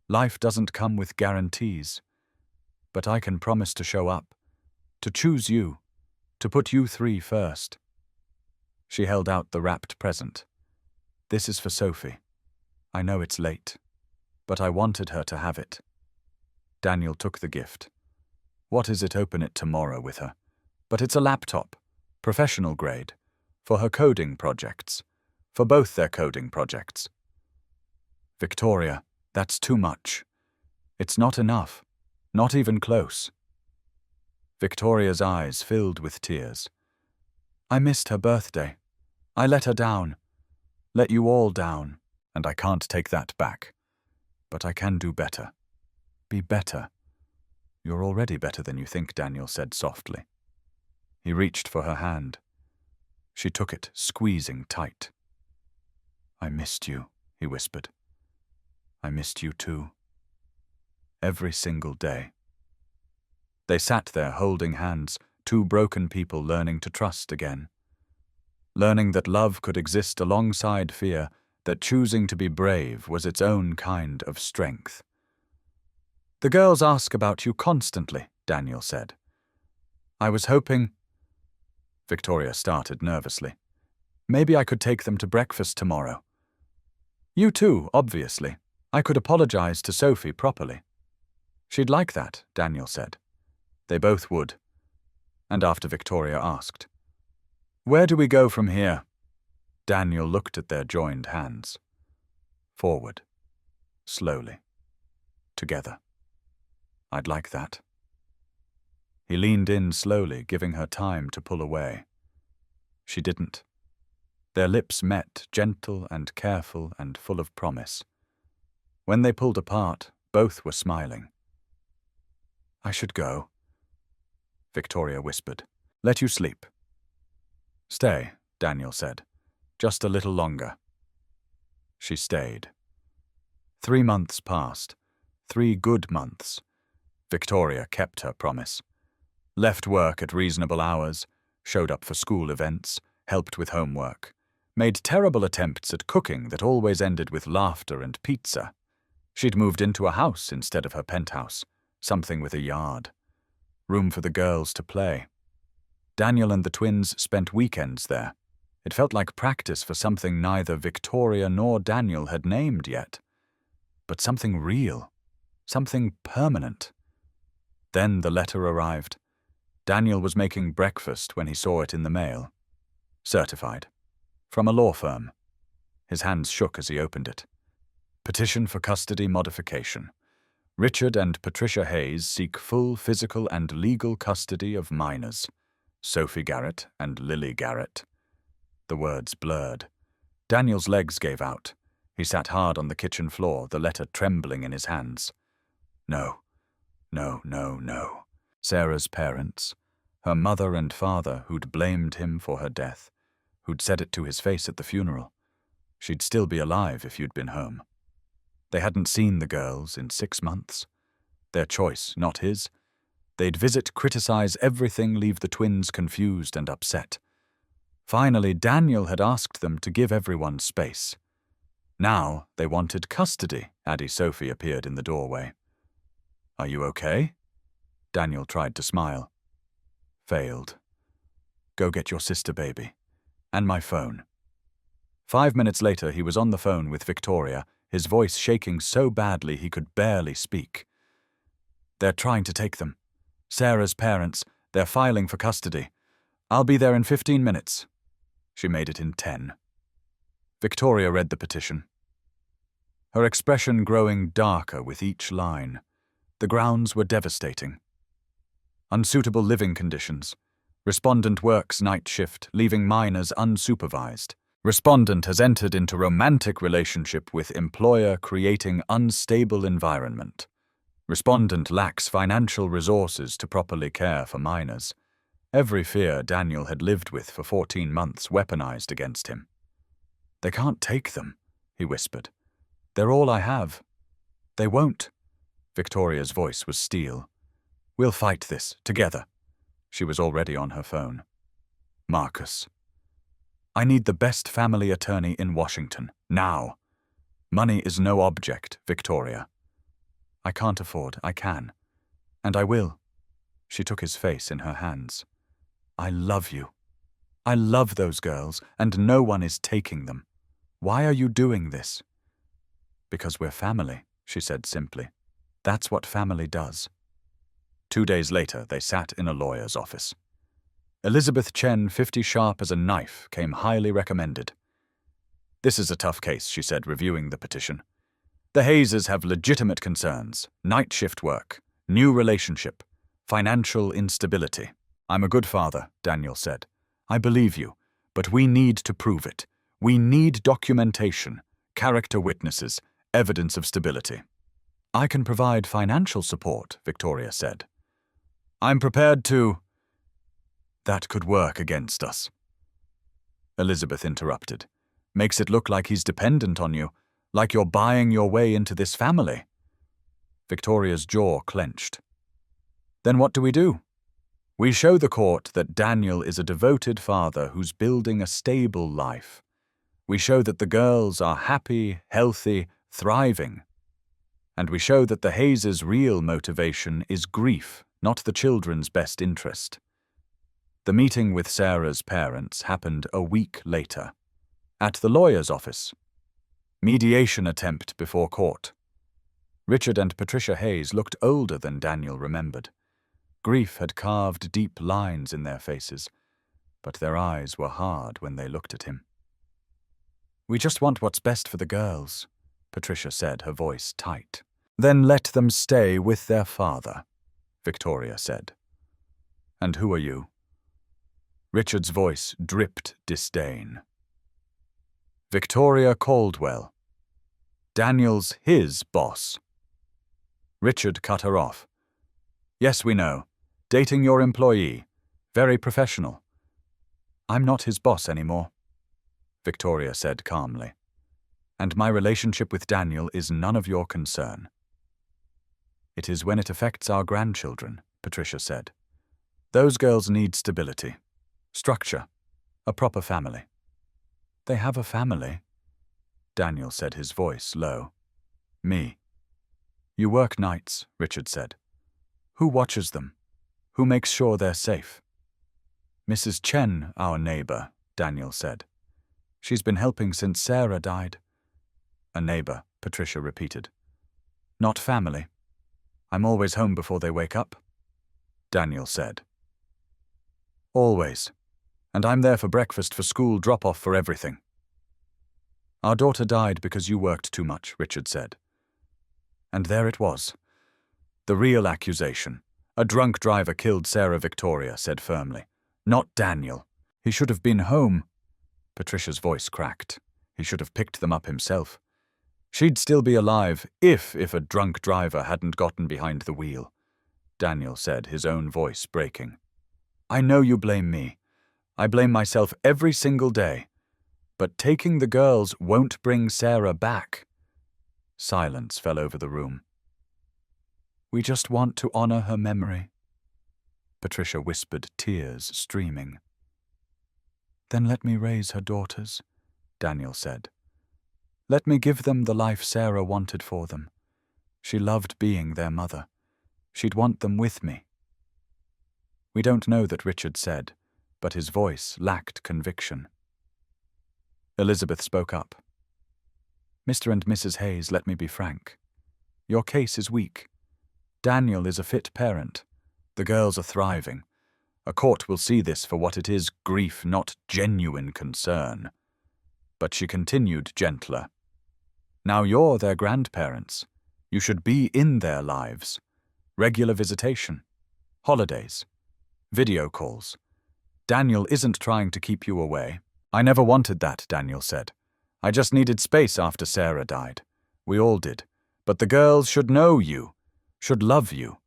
Life doesn't come with guarantees. But I can promise to show up, to choose you, to put you three first. She held out the wrapped present. This is for Sophie. I know it's late, but I wanted her to have it. Daniel took the gift. What is it? Open it tomorrow with her. But it's a laptop, professional grade, for her coding projects, for both their coding projects. Victoria, that's too much. It's not enough, not even close. Victoria's eyes filled with tears. I missed her birthday. I let her down. Let you all down, and I can't take that back. But I can do better. Be better. You're already better than you think, Daniel said softly. He reached for her hand. She took it, squeezing tight. I missed you, he whispered. I missed you too. Every single day. They sat there holding hands, two broken people learning to trust again. Learning that love could exist alongside fear, that choosing to be brave was its own kind of strength. The girls ask about you constantly, Daniel said. I was hoping... Victoria started nervously. Maybe I could take them to breakfast tomorrow. You too, obviously. I could apologize to Sophie properly. She'd like that, Daniel said. They both would. And after Victoria asked, Where do we go from here? Daniel looked at their joined hands. Forward. Slowly. Together. I'd like that. He leaned in slowly, giving her time to pull away. She didn't. Their lips met, gentle and careful and full of promise. When they pulled apart, both were smiling. "I should go," Victoria whispered. "Let you sleep." "Stay," Daniel said. "Just a little longer." She stayed. 3 months passed. 3 good months. Victoria kept her promise. Left work at reasonable hours, showed up for school events, helped with homework, made terrible attempts at cooking that always ended with laughter and pizza. She'd moved into a house instead of her penthouse, something with a yard. Room for the girls to play. Daniel and the twins spent weekends there. It felt like practice for something neither Victoria nor Daniel had named yet. But something real. Something permanent. Then the letter arrived. Daniel was making breakfast when he saw it in the mail. Certified. From a law firm. His hands shook as he opened it. Petition for custody modification. Richard and Patricia Hayes seek full physical and legal custody of minors. Sophie Garrett and Lily Garrett. The words blurred. Daniel's legs gave out. He sat hard on the kitchen floor, the letter trembling in his hands. No. No, no, no. Sarah's parents. Her mother and father who'd blamed him for her death. Who'd said it to his face at the funeral. She'd still be alive if you'd been home. They hadn't seen the girls in 6 months. Their choice, not his. They'd visit, criticize everything, leave the twins confused and upset. Finally, Daniel had asked them to give everyone space. Now they wanted custody. Addie Sophie appeared in the doorway. "Are you okay?" Daniel tried to smile. Failed. "Go get your sister, baby. And my phone." 5 minutes later, he was on the phone with Victoria, his voice shaking so badly he could barely speak. "They're trying to take them. Sarah's parents, they're filing for custody. I'll be there in 15 minutes. She made it in 10. Victoria read the petition. Her expression growing darker with each line. The grounds were devastating. Unsuitable living conditions. Respondent works night shift, leaving minors unsupervised. Respondent has entered into romantic relationship with employer, creating unstable environment. Respondent lacks financial resources to properly care for minors. Every fear Daniel had lived with for 14 months weaponized against him. "They can't take them," he whispered. "They're all I have." "They won't." Victoria's voice was steel. "We'll fight this, together." She was already on her phone. "Marcus. I need the best family attorney in Washington, now. Money is no object, Victoria. I can't afford, I can. And I will." She took his face in her hands. "I love you. I love those girls, and no one is taking them. Why are you doing this?" "Because we're family," she said simply. "That's what family does." 2 days later, they sat in a lawyer's office. Elizabeth Chen, 50 sharp as a knife, came highly recommended. "This is a tough case," she said, reviewing the petition. "The Hayeses have legitimate concerns, night shift work, new relationship, financial instability." "I'm a good father," Daniel said. "I believe you, but we need to prove it. We need documentation, character witnesses, evidence of stability." "I can provide financial support," Victoria said. "I'm prepared to—" "That could work against us." Elizabeth interrupted. "Makes it look like he's dependent on you, like you're buying your way into this family." Victoria's jaw clenched. "Then what do we do?" "We show the court that Daniel is a devoted father who's building a stable life. We show that the girls are happy, healthy, thriving. And we show that the Hayeses' real motivation is grief, not the children's best interest." The meeting with Sarah's parents happened a week later. At the lawyer's office. Mediation attempt before court. Richard and Patricia Hayes looked older than Daniel remembered. Grief had carved deep lines in their faces, but their eyes were hard when they looked at him. "We just want what's best for the girls," Patricia said, her voice tight. "Then let them stay with their father," Victoria said. "And who are you?" Richard's voice dripped disdain. "Victoria Caldwell." Daniel's his boss. Richard cut her off. Yes, we know. Dating your employee. Very professional. I'm not his boss anymore, Victoria said calmly. And my relationship with Daniel is none of your concern. It is when it affects our grandchildren, Patricia said. Those girls need stability, structure, a proper family. They have a family, Daniel said, his voice low. Me. You work nights, Richard said. Who watches them? Who makes sure they're safe? Mrs. Chen, our neighbor, Daniel said. She's been helping since Sarah died. A neighbor, Patricia repeated. Not family. I'm always home before they wake up, Daniel said. Always. And I'm there for breakfast, for school, drop-off, for everything. Our daughter died because you worked too much, Richard said. And there it was. The real accusation. A drunk driver killed Sarah, Victoria said firmly. Not Daniel. He should have been home. Patricia's voice cracked. He should have picked them up himself. She'd still be alive if a drunk driver hadn't gotten behind the wheel, Daniel said, his own voice breaking. I know you blame me. I blame myself every single day. But taking the girls won't bring Sarah back. Silence fell over the room. We just want to honor her memory, Patricia whispered, tears streaming. Then let me raise her daughters, Daniel said. Let me give them the life Sarah wanted for them. She loved being their mother. She'd want them with me. We don't know that Richard said, but his voice lacked conviction. Elizabeth spoke up. Mr. and Mrs. Hayes, let me be frank. Your case is weak. Daniel is a fit parent. The girls are thriving. A court will see this for what it is, grief, not genuine concern. But she continued gentler. Now you're their grandparents. You should be in their lives. Regular visitation. Holidays. Video calls. Daniel isn't trying to keep you away. I never wanted that, Daniel said. I just needed space after Sarah died. We all did. But the girls should know you, should love you.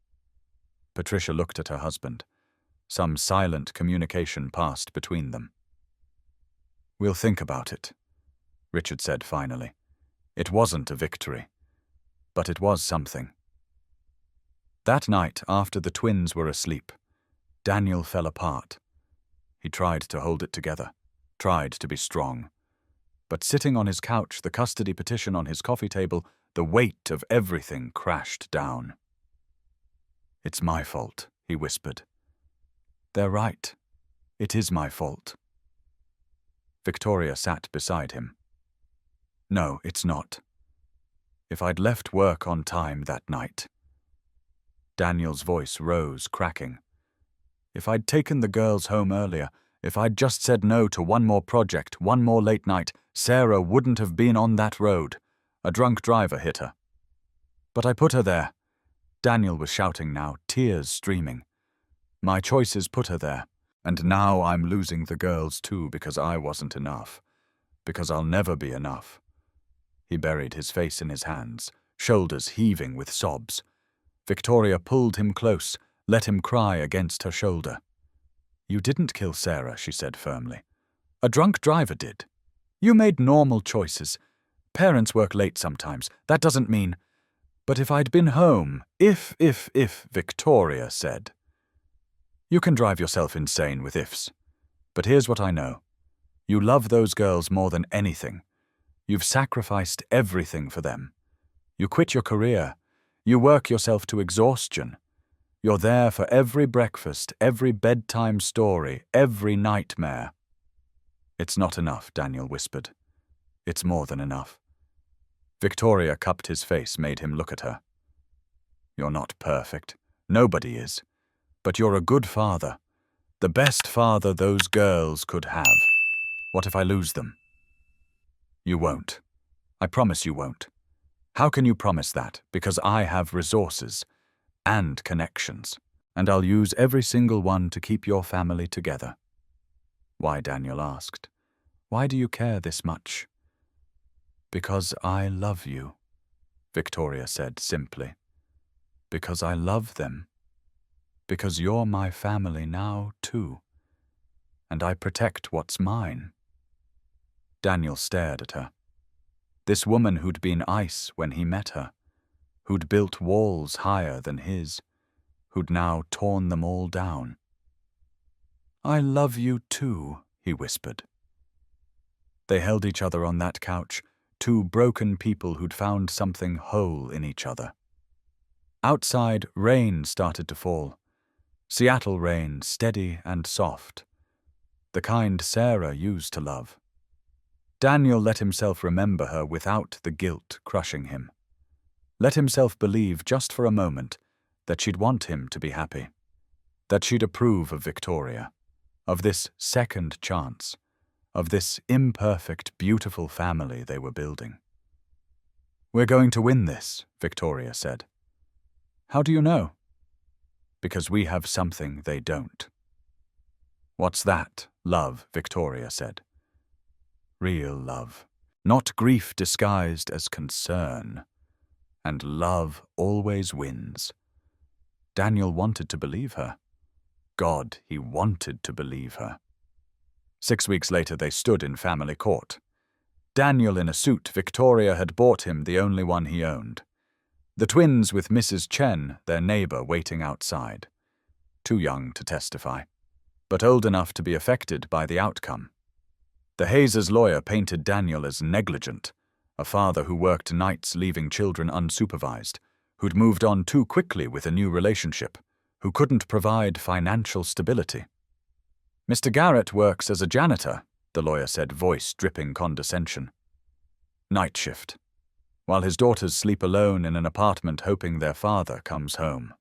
Patricia looked at her husband. Some silent communication passed between them. We'll think about it, Richard said finally. It wasn't a victory, but it was something. That night, after the twins were asleep, Daniel fell apart. He tried to hold it together, tried to be strong. But sitting on his couch, the custody petition on his coffee table, the weight of everything crashed down. It's my fault, he whispered. They're right. It is my fault. Victoria sat beside him. No, it's not. If I'd left work on time that night. Daniel's voice rose, cracking. If I'd taken the girls home earlier, if I'd just said no to one more project, one more late night, Sarah wouldn't have been on that road. A drunk driver hit her. But I put her there. Daniel was shouting now, tears streaming. My choices put her there, and now I'm losing the girls too because I wasn't enough. Because I'll never be enough. He buried his face in his hands, shoulders heaving with sobs. Victoria pulled him close, let him cry against her shoulder. You didn't kill Sarah, she said firmly. A drunk driver did. You made normal choices. Parents work late sometimes. That doesn't mean... But if I'd been home, if, Victoria said. You can drive yourself insane with ifs. But here's what I know. You love those girls more than anything. You've sacrificed everything for them. You quit your career. You work yourself to exhaustion. You're there for every breakfast, every bedtime story, every nightmare. It's not enough, Daniel whispered. It's more than enough. Victoria cupped his face, made him look at her. You're not perfect. Nobody is. But you're a good father. The best father those girls could have. What if I lose them? You won't. I promise you won't. How can you promise that? Because I have resources and connections, and I'll use every single one to keep your family together. Why, Daniel asked. Why do you care this much? Because I love you. Victoria said simply. Because I love them. Because you're my family now, too. And I protect what's mine. Daniel stared at her. This woman who'd been ice when he met her, who'd built walls higher than his, who'd now torn them all down. I love you too, he whispered. They held each other on that couch, two broken people who'd found something whole in each other. Outside, rain started to fall. Seattle rain, steady and soft. The kind Sarah used to love. Daniel let himself remember her without the guilt crushing him. Let himself believe just for a moment that she'd want him to be happy, that she'd approve of Victoria, of this second chance, of this imperfect, beautiful family they were building. We're going to win this, Victoria said. How do you know? Because we have something they don't. What's that? Love, Victoria said. Real love, not grief disguised as concern. And love always wins. Daniel wanted to believe her. God, he wanted to believe her. 6 weeks later, they stood in family court. Daniel in a suit Victoria had bought him, the only one he owned. The twins with Mrs. Chen, their neighbor, waiting outside. Too young to testify, but old enough to be affected by the outcome. The Hayes' lawyer painted Daniel as negligent, a father who worked nights leaving children unsupervised, who'd moved on too quickly with a new relationship, who couldn't provide financial stability. Mr. Garrett works as a janitor, the lawyer said, voice dripping condescension. Night shift, while his daughters sleep alone in an apartment hoping their father comes home.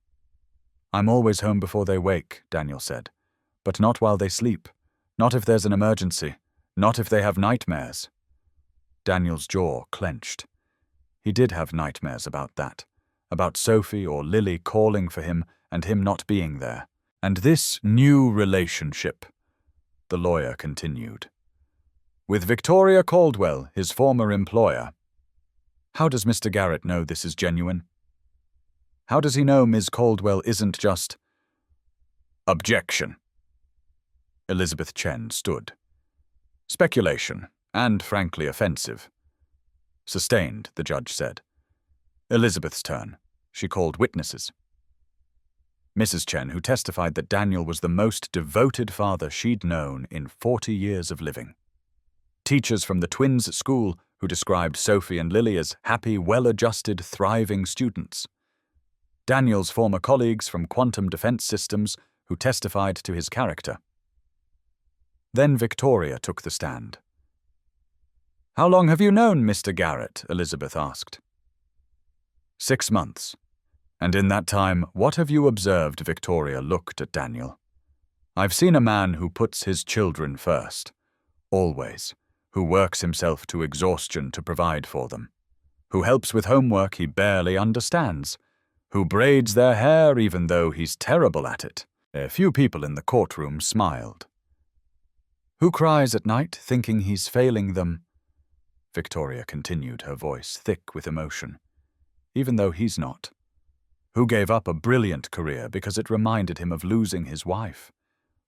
I'm always home before they wake, Daniel said, but not while they sleep, not if there's an emergency, not if they have nightmares. Daniel's jaw clenched. He did have nightmares about that, about Sophie or Lily calling for him and him not being there. And this new relationship, the lawyer continued. With Victoria Caldwell, his former employer. How does Mr. Garrett know this is genuine? How does he know Ms. Caldwell isn't just... Objection. Elizabeth Chen stood. Speculation, and frankly offensive. Sustained, the judge said. Elizabeth's turn. She called witnesses. Mrs. Chen, who testified that Daniel was the most devoted father she'd known in 40 years of living. Teachers from the twins' school who described Sophie and Lily as happy, well-adjusted, thriving students. Daniel's former colleagues from Quantum Defense Systems who testified to his character. Then Victoria took the stand. How long have you known Mr. Garrett? Elizabeth asked. 6 months. And in that time, what have you observed? Victoria looked at Daniel. I've seen a man who puts his children first. Always. Who works himself to exhaustion to provide for them. Who helps with homework he barely understands. Who braids their hair even though he's terrible at it. A few people in the courtroom smiled. Who cries at night thinking he's failing them? Victoria continued, her voice thick with emotion. Even though he's not. Who gave up a brilliant career because it reminded him of losing his wife?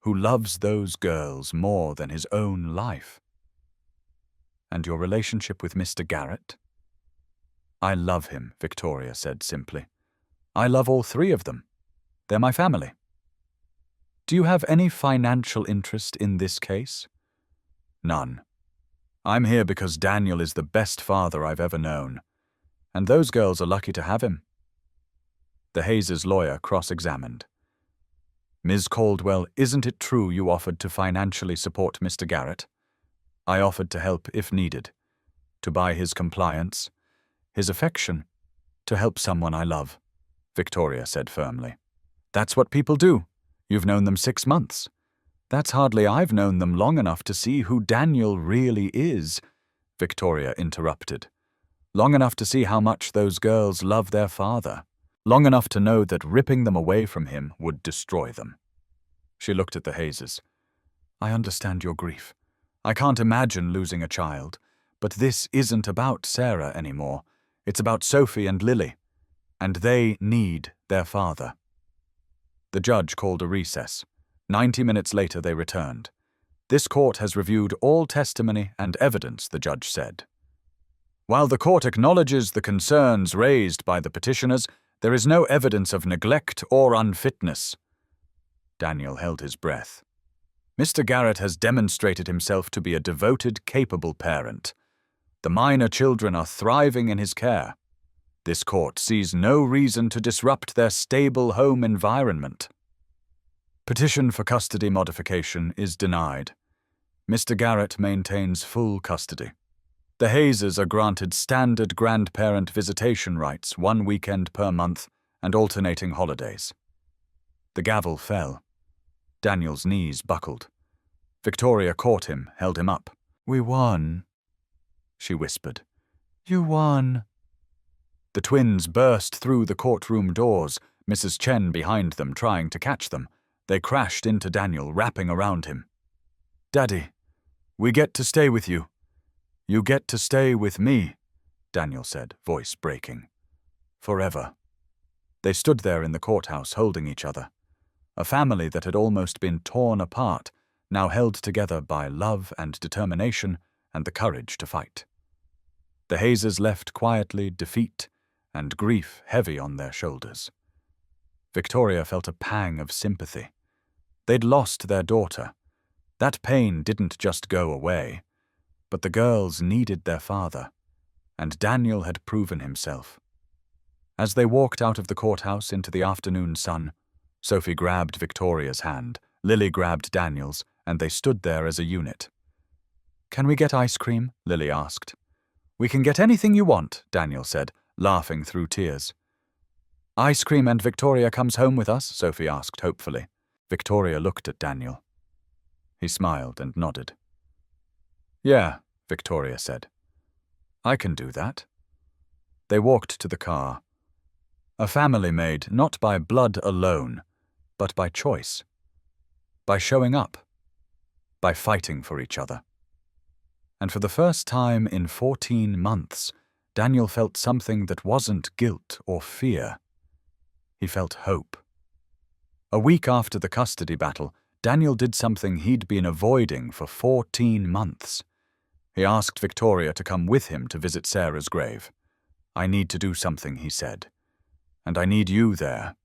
Who loves those girls more than his own life? And your relationship with Mr. Garrett? I love him, Victoria said simply. I love all 3 of them. They're my family. Do you have any financial interest in this case? None. I'm here because Daniel is the best father I've ever known, and those girls are lucky to have him. The Hayes' lawyer cross-examined. Ms. Caldwell, isn't it true you offered to financially support Mr. Garrett? I offered to help if needed, to buy his compliance, his affection, to help someone I love, Victoria said firmly. That's what people do. You've known them 6 months. That's hardly I've known them long enough to see who Daniel really is, Victoria interrupted. Long enough to see how much those girls love their father. Long enough to know that ripping them away from him would destroy them. She looked at the Hayes. I understand your grief. I can't imagine losing a child, but this isn't about Sarah anymore. It's about Sophie and Lily, and they need their father. The judge called a recess. 90 minutes later they returned. This court has reviewed all testimony and evidence, the judge said. While the court acknowledges the concerns raised by the petitioners, there is no evidence of neglect or unfitness. Daniel held his breath. Mr. Garrett has demonstrated himself to be a devoted, capable parent. The minor children are thriving in his care. This court sees no reason to disrupt their stable home environment. Petition for custody modification is denied. Mr. Garrett maintains full custody. The Hayses are granted standard grandparent visitation rights, 1 weekend per month and alternating holidays. The gavel fell. Daniel's knees buckled. Victoria caught him, held him up. "We won," she whispered. "You won." The twins burst through the courtroom doors, Mrs. Chen behind them trying to catch them. They crashed into Daniel, wrapping around him. "Daddy, we get to stay with you. You get to stay with me," Daniel said, voice breaking. "Forever." They stood there in the courthouse, holding each other. A family that had almost been torn apart, now held together by love and determination and the courage to fight. The Hayses left quietly, defeat and grief heavy on their shoulders. Victoria felt a pang of sympathy. They'd lost their daughter. That pain didn't just go away. But the girls needed their father, and Daniel had proven himself. As they walked out of the courthouse into the afternoon sun, Sophie grabbed Victoria's hand, Lily grabbed Daniel's, and they stood there as a unit. "Can we get ice cream?" Lily asked. "We can get anything you want," Daniel said, laughing through tears. "Ice cream and Victoria comes home with us?" Sophie asked hopefully. Victoria looked at Daniel. He smiled and nodded. "Yeah," Victoria said. "I can do that." They walked to the car. A family made not by blood alone, but by choice. By showing up. By fighting for each other. And for the first time in 14 months, Daniel felt something that wasn't guilt or fear. He felt hope. A week after the custody battle, Daniel did something he'd been avoiding for 14 months. He asked Victoria to come with him to visit Sarah's grave. "I need to do something," he said. "And I need you there."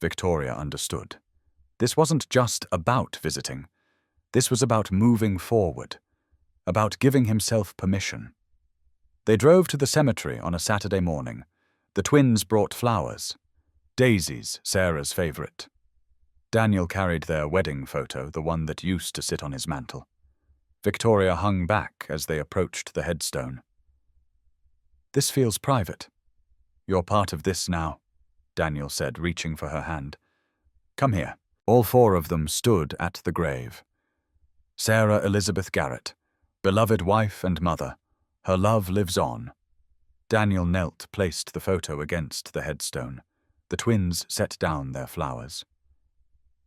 Victoria understood. This wasn't just about visiting. This was about moving forward. About giving himself permission. They drove to the cemetery on a Saturday morning. The twins brought flowers. Daisies, Sarah's favorite. Daniel carried their wedding photo, the one that used to sit on his mantel. Victoria hung back as they approached the headstone. "This feels private. You're part of this now," Daniel said, reaching for her hand. "Come here." All 4 of them stood at the grave. Sarah Elizabeth Garrett, beloved wife and mother. Her love lives on. Daniel knelt, placed the photo against the headstone. The twins set down their flowers.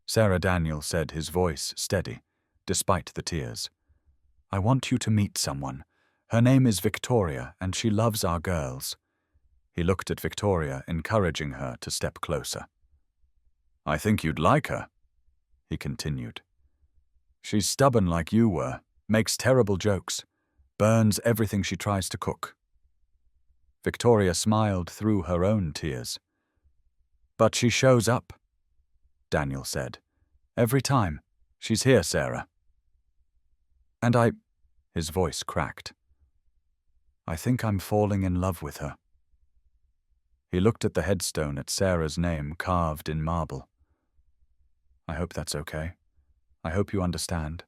Sarah, Daniel said, his voice steady, despite the tears. "I want you to meet someone. Her name is Victoria, and she loves our girls." He looked at Victoria, encouraging her to step closer. "I think you'd like her," he continued. "She's stubborn like you were, makes terrible jokes, burns everything she tries to cook." Victoria smiled through her own tears. "But she shows up," Daniel said. "Every time. She's here, Sarah." "And his voice cracked. "I think I'm falling in love with her." He looked at the headstone at Sarah's name carved in marble. "I hope that's okay. I hope you understand.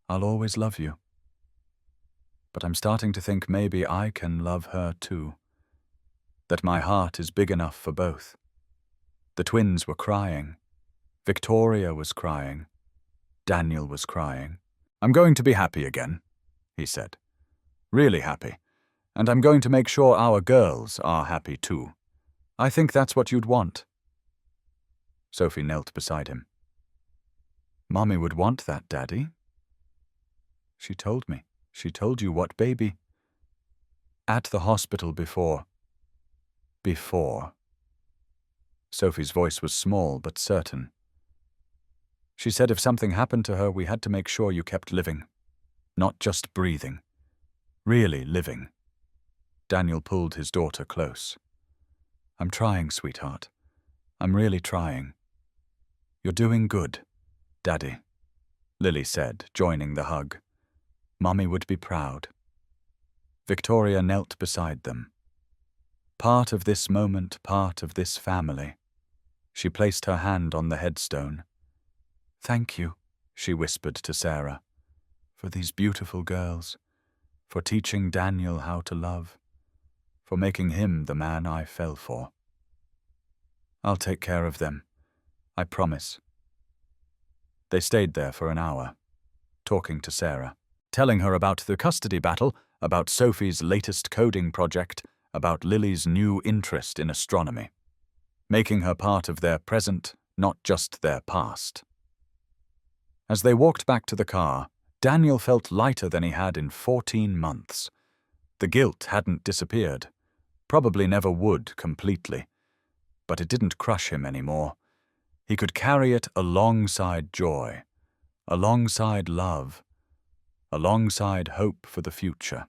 I'll always love you. But I'm starting to think maybe I can love her too. That my heart is big enough for both." The twins were crying. Victoria was crying. Daniel was crying. "I'm going to be happy again," he said. "Really happy. And I'm going to make sure our girls are happy too. I think that's what you'd want." Sophie knelt beside him. "Mommy would want that, Daddy." She told me. She told you what baby." At the hospital before. Sophie's voice was small but certain. She said if something happened to her, we had to make sure you kept living. Not just breathing. Really living. Daniel pulled his daughter close. I'm trying, sweetheart. I'm really trying. You're doing good, Daddy, Lily said, joining the hug. Mommy would be proud. Victoria knelt beside them. Part of this moment, part of this family. She placed her hand on the headstone. Thank you, she whispered to Sarah, for these beautiful girls, for teaching Daniel how to love, for making him the man I fell for. I'll take care of them, I promise. They stayed there for an hour, talking to Sarah, telling her about the custody battle, about Sophie's latest coding project, about Lily's new interest in astronomy, making her part of their present, not just their past. As they walked back to the car, Daniel felt lighter than he had in 14 months. The guilt hadn't disappeared, probably never would completely, but it didn't crush him anymore. He could carry it alongside joy, alongside love, alongside hope for the future.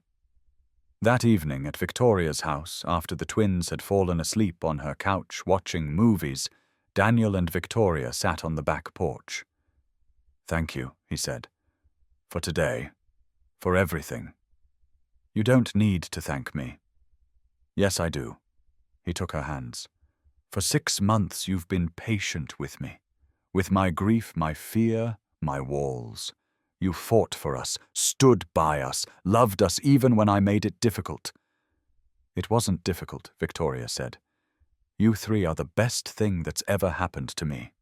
That evening at Victoria's house, after the twins had fallen asleep on her couch watching movies, Daniel and Victoria sat on the back porch. Thank you, he said, for today, for everything. You don't need to thank me. Yes, I do. He took her hands. For 6 months you've been patient with me, with my grief, my fear, my walls. You fought for us, stood by us, loved us even when I made it difficult. It wasn't difficult, Victoria said. You three are the best thing that's ever happened to me.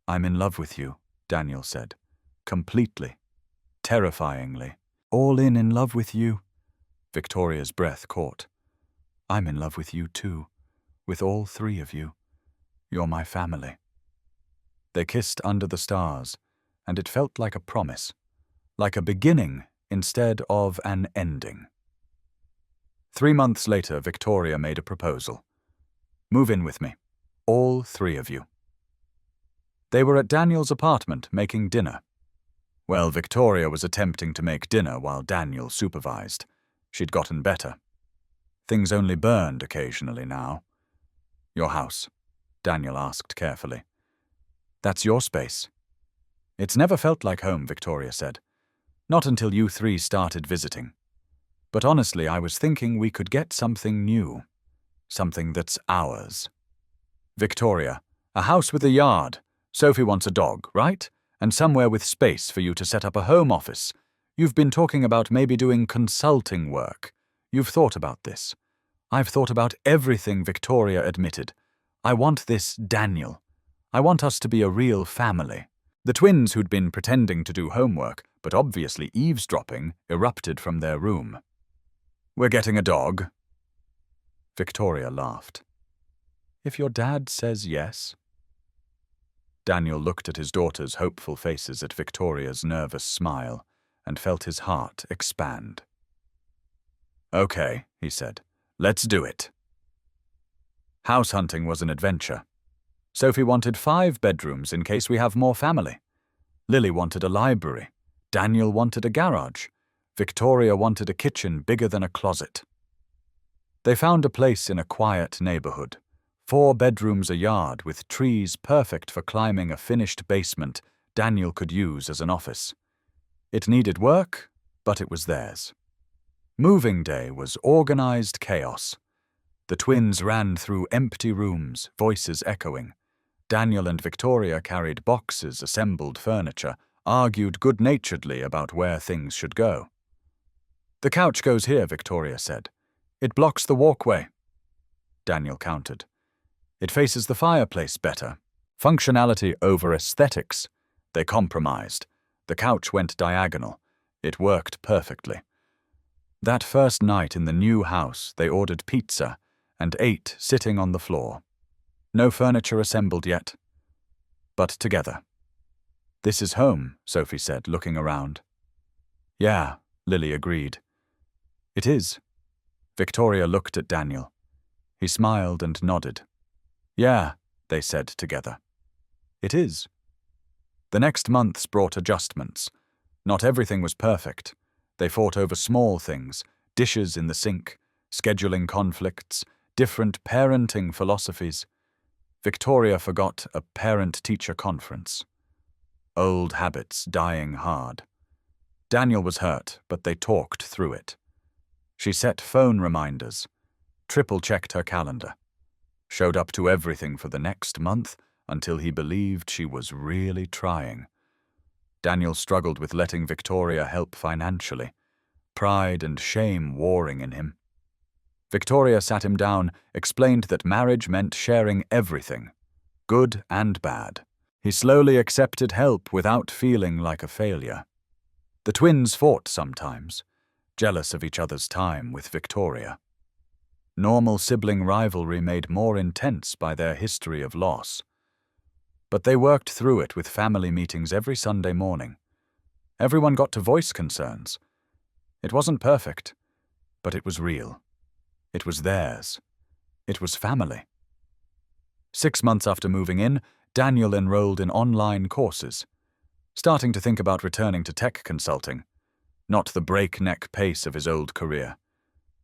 I'm in love with you, Daniel said. Completely. Terrifyingly. All in love with you. Victoria's breath caught. I'm in love with you too. With all three of you. You're my family. They kissed under the stars, and it felt like a promise, like a beginning instead of an ending. 3 months later, Victoria made a proposal. Move in with me, all three of you. They were at Daniel's apartment making dinner. Well, Victoria was attempting to make dinner while Daniel supervised. She'd gotten better. Things only burned occasionally now. Your house, Daniel asked carefully. That's your space. It's never felt like home, Victoria said. Not until you three started visiting. But honestly, I was thinking we could get something new. Something that's ours. Victoria, a house with a yard. Sophie wants a dog, right? And somewhere with space for you to set up a home office. You've been talking about maybe doing consulting work. You've thought about this. I've thought about everything, Victoria admitted. I want this Daniel. I want us to be a real family. The twins who'd been pretending to do homework, but obviously eavesdropping, erupted from their room. We're getting a dog. Victoria laughed. If your dad says yes. Daniel looked at his daughter's hopeful faces, at Victoria's nervous smile, and felt his heart expand. Okay, he said. Let's do it. House hunting was an adventure. Sophie wanted 5 bedrooms in case we have more family. Lily wanted a library. Daniel wanted a garage. Victoria wanted a kitchen bigger than a closet. They found a place in a quiet neighborhood. 4 bedrooms, a yard with trees perfect for climbing a finished basement Daniel could use as an office. It needed work, but it was theirs. Moving day was organized chaos. The twins ran through empty rooms, voices echoing. Daniel and Victoria carried boxes, assembled furniture, argued good-naturedly about where things should go. The couch goes here, Victoria said. It blocks the walkway. Daniel countered. It faces the fireplace better. Functionality over aesthetics. They compromised. The couch went diagonal. It worked perfectly. That first night in the new house, they ordered pizza and ate sitting on the floor. No furniture assembled yet, but together. This is home, Sophie said, looking around. Yeah, Lily agreed. It is. Victoria looked at Daniel. He smiled and nodded. "Yeah," they said together. "It is." The next months brought adjustments. Not everything was perfect. They fought over small things, dishes in the sink, scheduling conflicts, different parenting philosophies. Victoria forgot a parent-teacher conference. Old habits dying hard. Daniel was hurt, but they talked through it. She set phone reminders, triple-checked her calendar, showed up to everything for the next month until he believed she was really trying. Daniel struggled with letting Victoria help financially, pride and shame warring in him. Victoria sat him down, explained that marriage meant sharing everything, good and bad. He slowly accepted help without feeling like a failure. The twins fought sometimes, jealous of each other's time with Victoria. Normal sibling rivalry made more intense by their history of loss. But they worked through it with family meetings every Sunday morning. Everyone got to voice concerns. It wasn't perfect, but it was real. It was theirs. It was family. 6 months after moving in, Daniel enrolled in online courses, starting to think about returning to tech consulting, not the breakneck pace of his old career,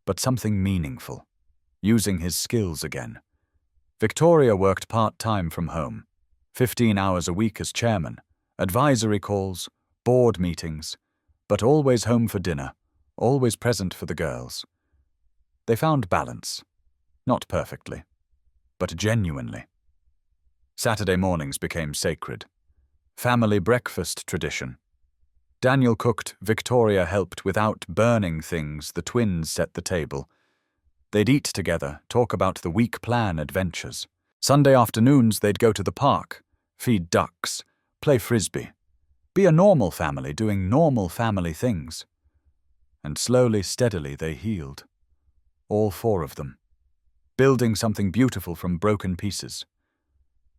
but something meaningful, using his skills again. Victoria worked part-time from home, 15 hours a week as chairman, advisory calls, board meetings, but always home for dinner, always present for the girls. They found balance, not perfectly, but genuinely. Saturday mornings became sacred. Family breakfast tradition. Daniel cooked, Victoria helped without burning things. The twins set the table. They'd eat together, talk about the week plan adventures. Sunday afternoons they'd go to the park, feed ducks, play frisbee. Be a normal family doing normal family things. And slowly, steadily they healed. All 4 of them. Building something beautiful from broken pieces.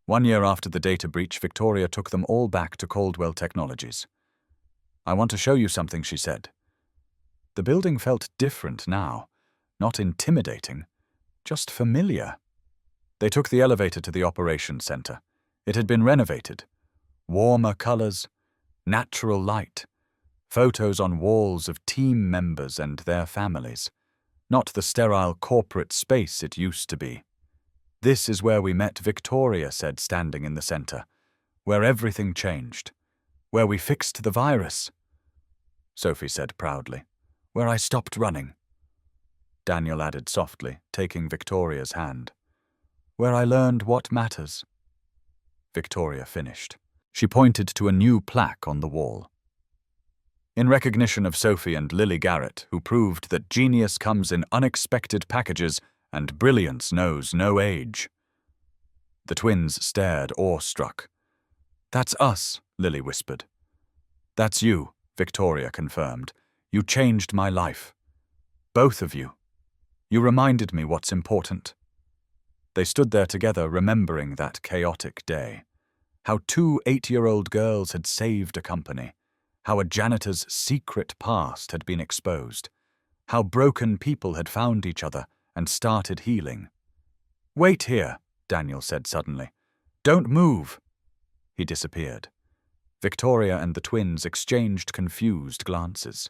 1 year after the data breach, Victoria took them all back to Caldwell Technologies. "I want to show you something," she said. The building felt different now, not intimidating, just familiar. They took the elevator to the operations center. It had been renovated. Warmer colors, natural light, photos on walls of team members and their families, not the sterile corporate space it used to be. "This is where we met," Victoria said, standing in the center, "where everything changed, where we fixed the virus." Sophie said proudly, "Where I stopped running." Daniel added softly, taking Victoria's hand, "Where I learned what matters." Victoria finished. She pointed to a new plaque on the wall. In recognition of Sophie and Lily Garrett, who proved that genius comes in unexpected packages and brilliance knows no age. The twins stared, awestruck. "That's us," Lily whispered. "That's you," Victoria confirmed. "You changed my life. Both of you. You reminded me what's important." They stood there together, remembering that chaotic day. How 2 8-year-old girls had saved a company. How a janitor's secret past had been exposed. How broken people had found each other and started healing. "Wait here," Daniel said suddenly. "Don't move." He disappeared. Victoria and the twins exchanged confused glances.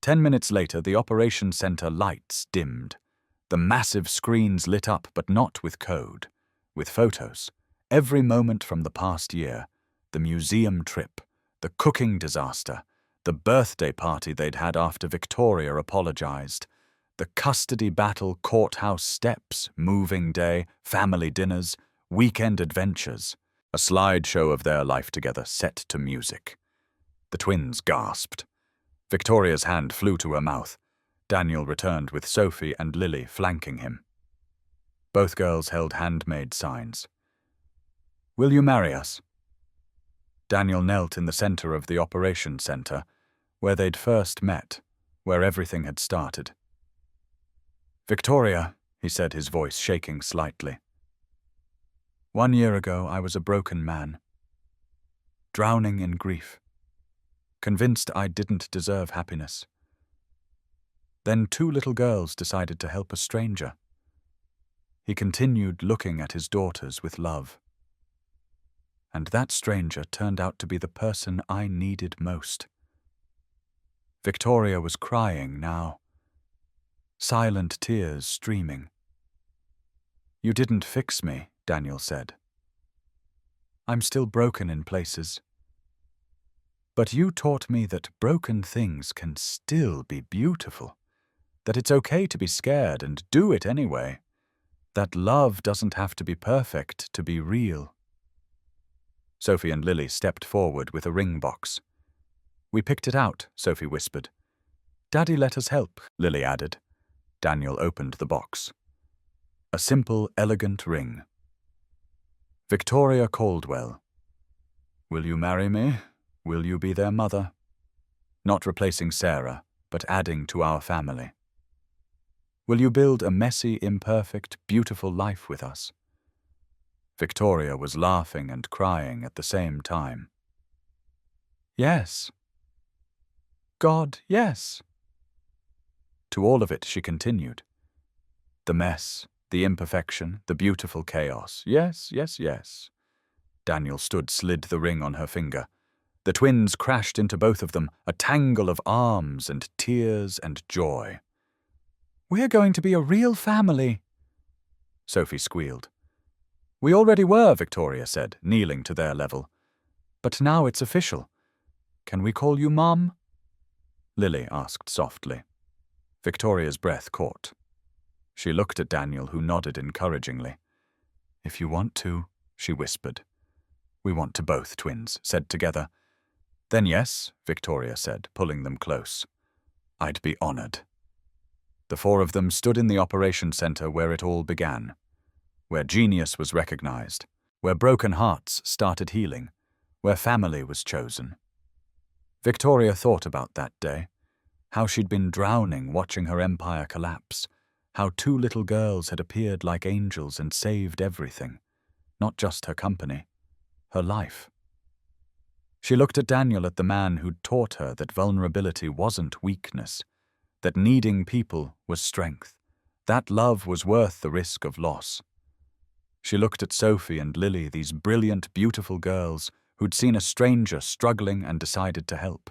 10 minutes later, the operations center lights dimmed. The massive screens lit up, but not with code, with photos. Every moment from the past year, the museum trip, the cooking disaster, the birthday party they'd had after Victoria apologized, the custody battle, courthouse steps, moving day, family dinners, weekend adventures, a slideshow of their life together set to music. The twins gasped. Victoria's hand flew to her mouth. Daniel returned with Sophie and Lily flanking him. Both girls held handmade signs. "Will you marry us?" Daniel knelt in the center of the operations center, where they'd first met, where everything had started. "Victoria," he said, his voice shaking slightly. "1 year ago, I was a broken man, drowning in grief, convinced I didn't deserve happiness. Then 2 little girls decided to help a stranger. He continued looking at his daughters with love. And that stranger turned out to be the person I needed most. Victoria was crying now, silent tears streaming. "You didn't fix me," Daniel said. "I'm still broken in places. But you taught me that broken things can still be beautiful, that it's okay to be scared and do it anyway, that love doesn't have to be perfect to be real." Sophie and Lily stepped forward with a ring box. "We picked it out," Sophie whispered. "Daddy let us help," Lily added. Daniel opened the box. A simple, elegant ring. "Victoria Caldwell. Will you marry me? Will you be their mother? Not replacing Sarah, but adding to our family. Will you build a messy, imperfect, beautiful life with us?" Victoria was laughing and crying at the same time. "Yes. God, yes." To all of it she continued. "The mess, the imperfection, the beautiful chaos. Yes, yes, yes." Daniel slid the ring on her finger. The twins crashed into both of them, a tangle of arms and tears and joy. "We're going to be a real family," Sophie squealed. "We already were," Victoria said, kneeling to their level. "But now it's official. Can we call you Mom?" Lily asked softly. Victoria's breath caught. She looked at Daniel, who nodded encouragingly. "If you want to," she whispered. "We want to," both twins said together. "Then yes," Victoria said, pulling them close. "I'd be honored." The 4 of them stood in the operation center where it all began, where genius was recognized, where broken hearts started healing, where family was chosen. Victoria thought about that day, how she'd been drowning watching her empire collapse, how 2 little girls had appeared like angels and saved everything, not just her company, her life. She looked at Daniel, at the man who'd taught her that vulnerability wasn't weakness, that needing people was strength, that love was worth the risk of loss. She looked at Sophie and Lily, these brilliant, beautiful girls who'd seen a stranger struggling and decided to help,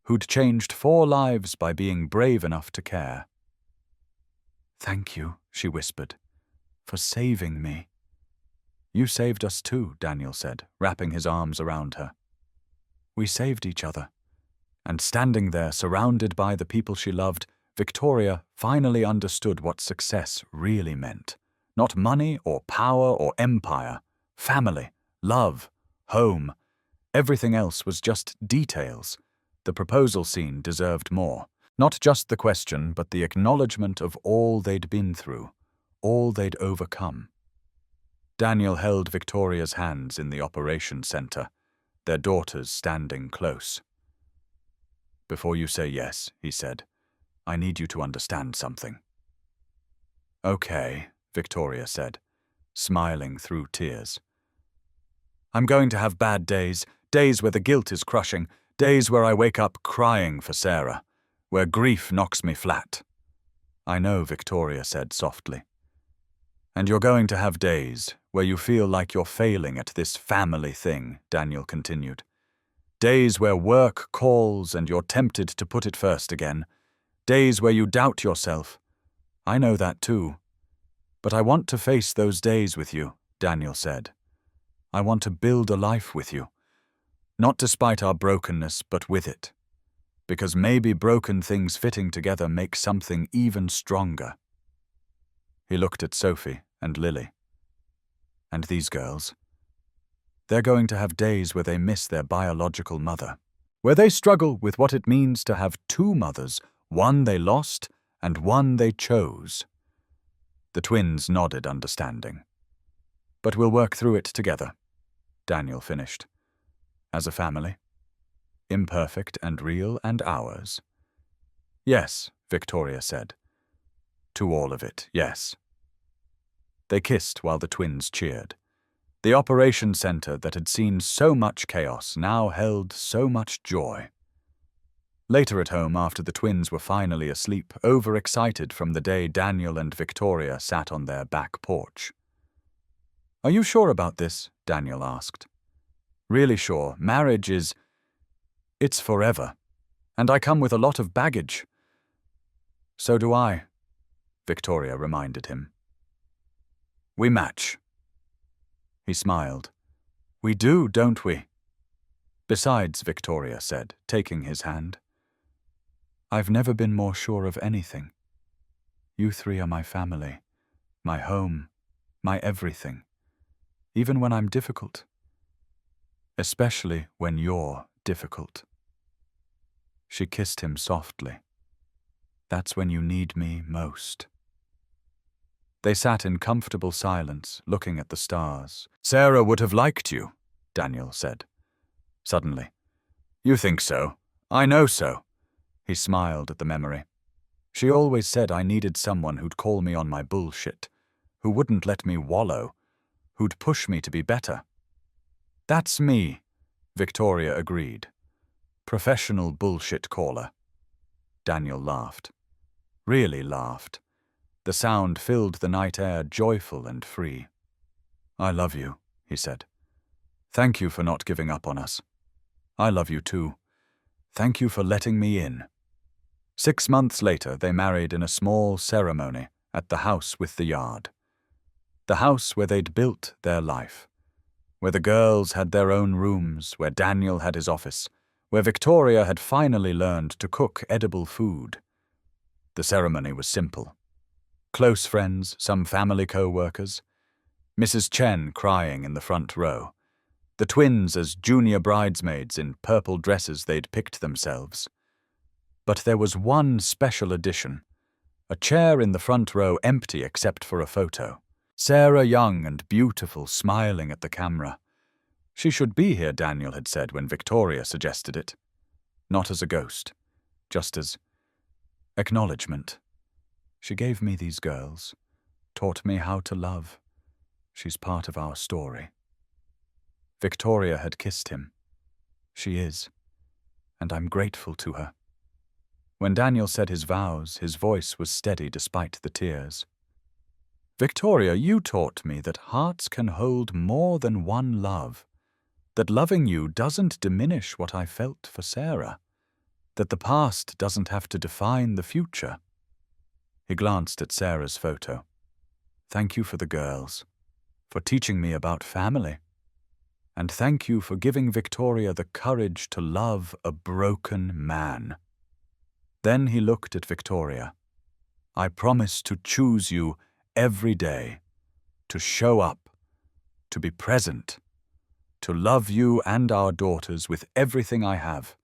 who'd changed 4 lives by being brave enough to care. "Thank you," she whispered, "for saving me." "You saved us too," Daniel said, wrapping his arms around her. "We saved each other." And standing there, surrounded by the people she loved, Victoria finally understood what success really meant. Not money or power or empire. Family, love, home. Everything else was just details. The proposal scene deserved more. Not just the question, but the acknowledgement of all they'd been through, all they'd overcome. Daniel held Victoria's hands in the operation center, their daughters standing close. "Before you say yes," he said, "I need you to understand something." "Okay," Victoria said, smiling through tears. "I'm going to have bad days, days where the guilt is crushing, days where I wake up crying for Sarah, where grief knocks me flat." "I know," Victoria said softly. "And you're going to have days where you feel like you're failing at this family thing," Daniel continued. "Days where work calls and you're tempted to put it first again. Days where you doubt yourself. I know that too. But I want to face those days with you," Daniel said. "I want to build a life with you. Not despite our brokenness, but with it. Because maybe broken things fitting together make something even stronger." He looked at Sophie and Lily. "And these girls? They're going to have days where they miss their biological mother, where they struggle with what it means to have 2 mothers, one they lost and one they chose." The twins nodded understanding. "But we'll work through it together," Daniel finished. "As a family. Imperfect and real and ours." "Yes," Victoria said. "To all of it, yes." They kissed while the twins cheered. The operation center that had seen so much chaos now held so much joy. Later at home, after the twins were finally asleep, overexcited from the day Daniel and Victoria sat on their back porch. "Are you sure about this?" Daniel asked. "Really sure. Marriage is... it's forever. And I come with a lot of baggage." "So do I," Victoria reminded him. "We match." He smiled. "We do, don't we?" "Besides," Victoria said, taking his hand, "I've never been more sure of anything. You three are my family, my home, my everything. Even when I'm difficult. Especially when you're difficult." She kissed him softly. "That's when you need me most." They sat in comfortable silence, looking at the stars. "Sarah would have liked you," Daniel said. Suddenly, "You think so? I know so." He smiled at the memory. "She always said I needed someone who'd call me on my bullshit, who wouldn't let me wallow, who'd push me to be better." "That's me," Victoria agreed. "Professional bullshit caller." Daniel laughed. Really laughed. The sound filled the night air, joyful and free. "I love you," he said. "Thank you for not giving up on us. I love you too. Thank you for letting me in." 6 months later, they married in a small ceremony at the house with the yard. The house where they'd built their life. Where the girls had their own rooms, where Daniel had his office, where Victoria had finally learned to cook edible food. The ceremony was simple. Close friends, some family co-workers. Mrs. Chen crying in the front row. The twins as junior bridesmaids in purple dresses they'd picked themselves. But there was one special addition. A chair in the front row empty except for a photo. Sarah young and beautiful, smiling at the camera. She should be here, Daniel had said when Victoria suggested it. Not as a ghost, just as acknowledgement. She gave me these girls, taught me how to love. She's part of our story. Victoria had kissed him. She is, and I'm grateful to her. When Daniel said his vows, his voice was steady despite the tears. "Victoria, you taught me that hearts can hold more than one love, that loving you doesn't diminish what I felt for Sarah, that the past doesn't have to define the future." He glanced at Sarah's photo. "Thank you for the girls, for teaching me about family. And thank you for giving Victoria the courage to love a broken man." Then he looked at Victoria. "I promise to choose you every day, to show up, to be present, to love you and our daughters with everything I have."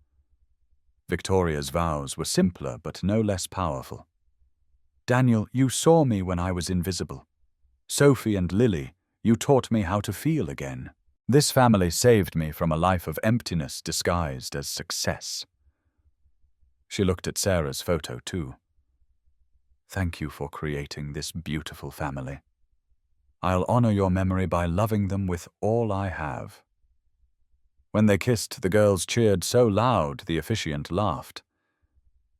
Victoria's vows were simpler but no less powerful. "Daniel, you saw me when I was invisible. Sophie and Lily, you taught me how to feel again. This family saved me from a life of emptiness disguised as success." She looked at Sarah's photo too. "Thank you for creating this beautiful family. I'll honor your memory by loving them with all I have." When they kissed, the girls cheered so loud the officiant laughed.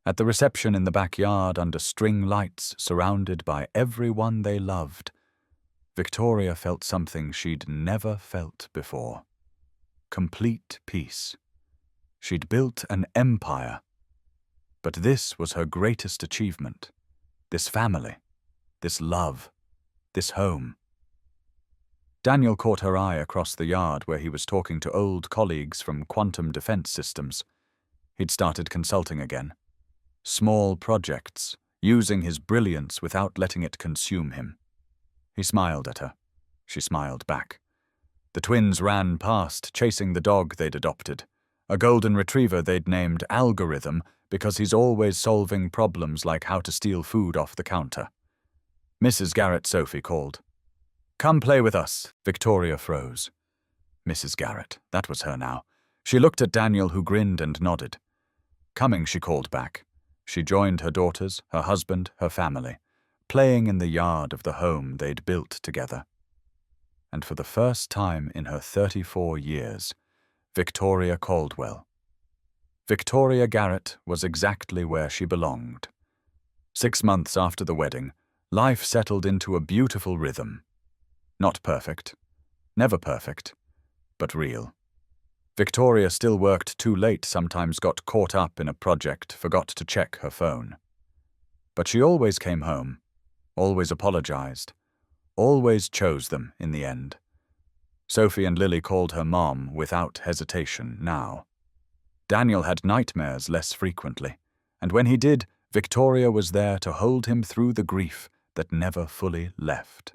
At the reception in the backyard, under string lights, surrounded by everyone they loved, Victoria felt something she'd never felt before. Complete peace. She'd built an empire. But this was her greatest achievement. This family. This love. This home. Daniel caught her eye across the yard where he was talking to old colleagues from quantum defense systems. He'd started consulting again. Small projects, using his brilliance without letting it consume him. He smiled at her. She smiled back. The twins ran past, chasing the dog they'd adopted, a golden retriever they'd named Algorithm because he's always solving problems like how to steal food off the counter. Mrs. Garrett, Sophie called. "Come play with us." Victoria froze. Mrs. Garrett, that was her now. She looked at Daniel, who grinned and nodded. Coming, she called back. She joined her daughters, her husband, her family, playing in the yard of the home they'd built together. And for the first time in her 34 years, Victoria Caldwell. Victoria Garrett was exactly where she belonged. 6 months after the wedding, life settled into a beautiful rhythm. Not perfect, never perfect, but real. Victoria still worked too late, sometimes got caught up in a project, forgot to check her phone. But she always came home, always apologized, always chose them in the end. Sophie and Lily called her mom without hesitation now. Daniel had nightmares less frequently, and when he did, Victoria was there to hold him through the grief that never fully left.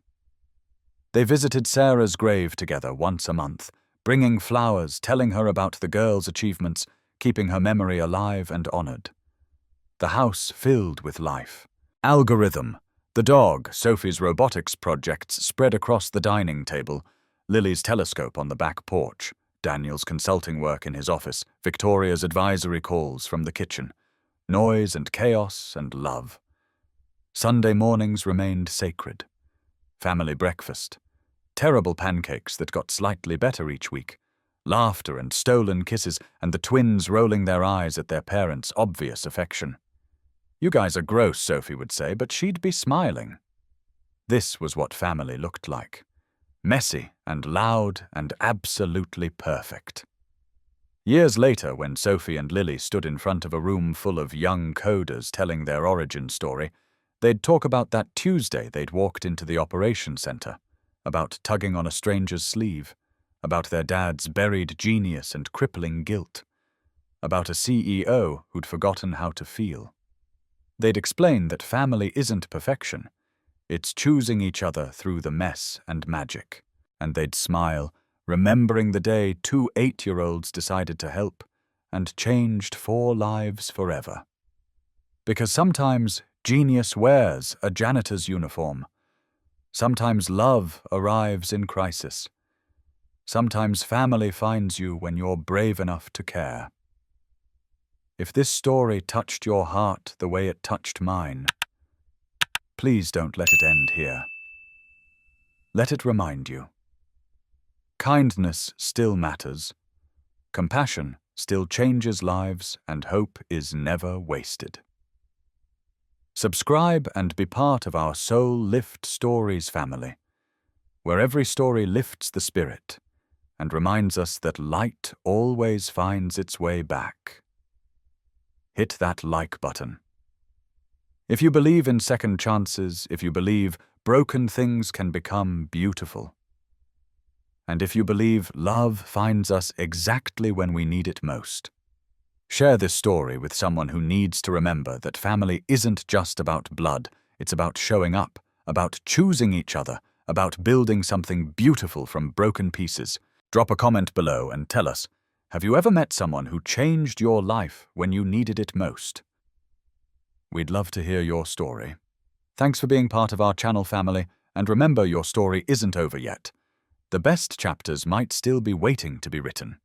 They visited Sarah's grave together once a month, bringing flowers, telling her about the girl's achievements, keeping her memory alive and honored. The house filled with life. Algorithm, the dog, Sophie's robotics projects spread across the dining table, Lily's telescope on the back porch, Daniel's consulting work in his office, Victoria's advisory calls from the kitchen. Noise and chaos and love. Sunday mornings remained sacred. Family breakfast. Terrible pancakes that got slightly better each week. Laughter and stolen kisses, and the twins rolling their eyes at their parents' obvious affection. "You guys are gross," Sophie would say, but she'd be smiling. This was what family looked like. Messy and loud and absolutely perfect. Years later, when Sophie and Lily stood in front of a room full of young coders telling their origin story, they'd talk about that Tuesday they'd walked into the operation center, about tugging on a stranger's sleeve, about their dad's buried genius and crippling guilt, about a CEO who'd forgotten how to feel. They'd explain that family isn't perfection. It's choosing each other through the mess and magic. And they'd smile, remembering the day 2 8-year-olds decided to help and changed 4 lives forever. Because sometimes genius wears a janitor's uniform. Sometimes love arrives in crisis. Sometimes family finds you when you're brave enough to care. If this story touched your heart the way it touched mine, please don't let it end here. Let it remind you. Kindness still matters. Compassion still changes lives, and hope is never wasted. Subscribe and be part of our Soul Lift Stories family, where every story lifts the spirit and reminds us that light always finds its way back. Hit that like button. If you believe in second chances, if you believe broken things can become beautiful, and if you believe love finds us exactly when we need it most, share this story with someone who needs to remember that family isn't just about blood, it's about showing up, about choosing each other, about building something beautiful from broken pieces. Drop a comment below and tell us, have you ever met someone who changed your life when you needed it most? We'd love to hear your story. Thanks for being part of our channel family, and remember, your story isn't over yet. The best chapters might still be waiting to be written.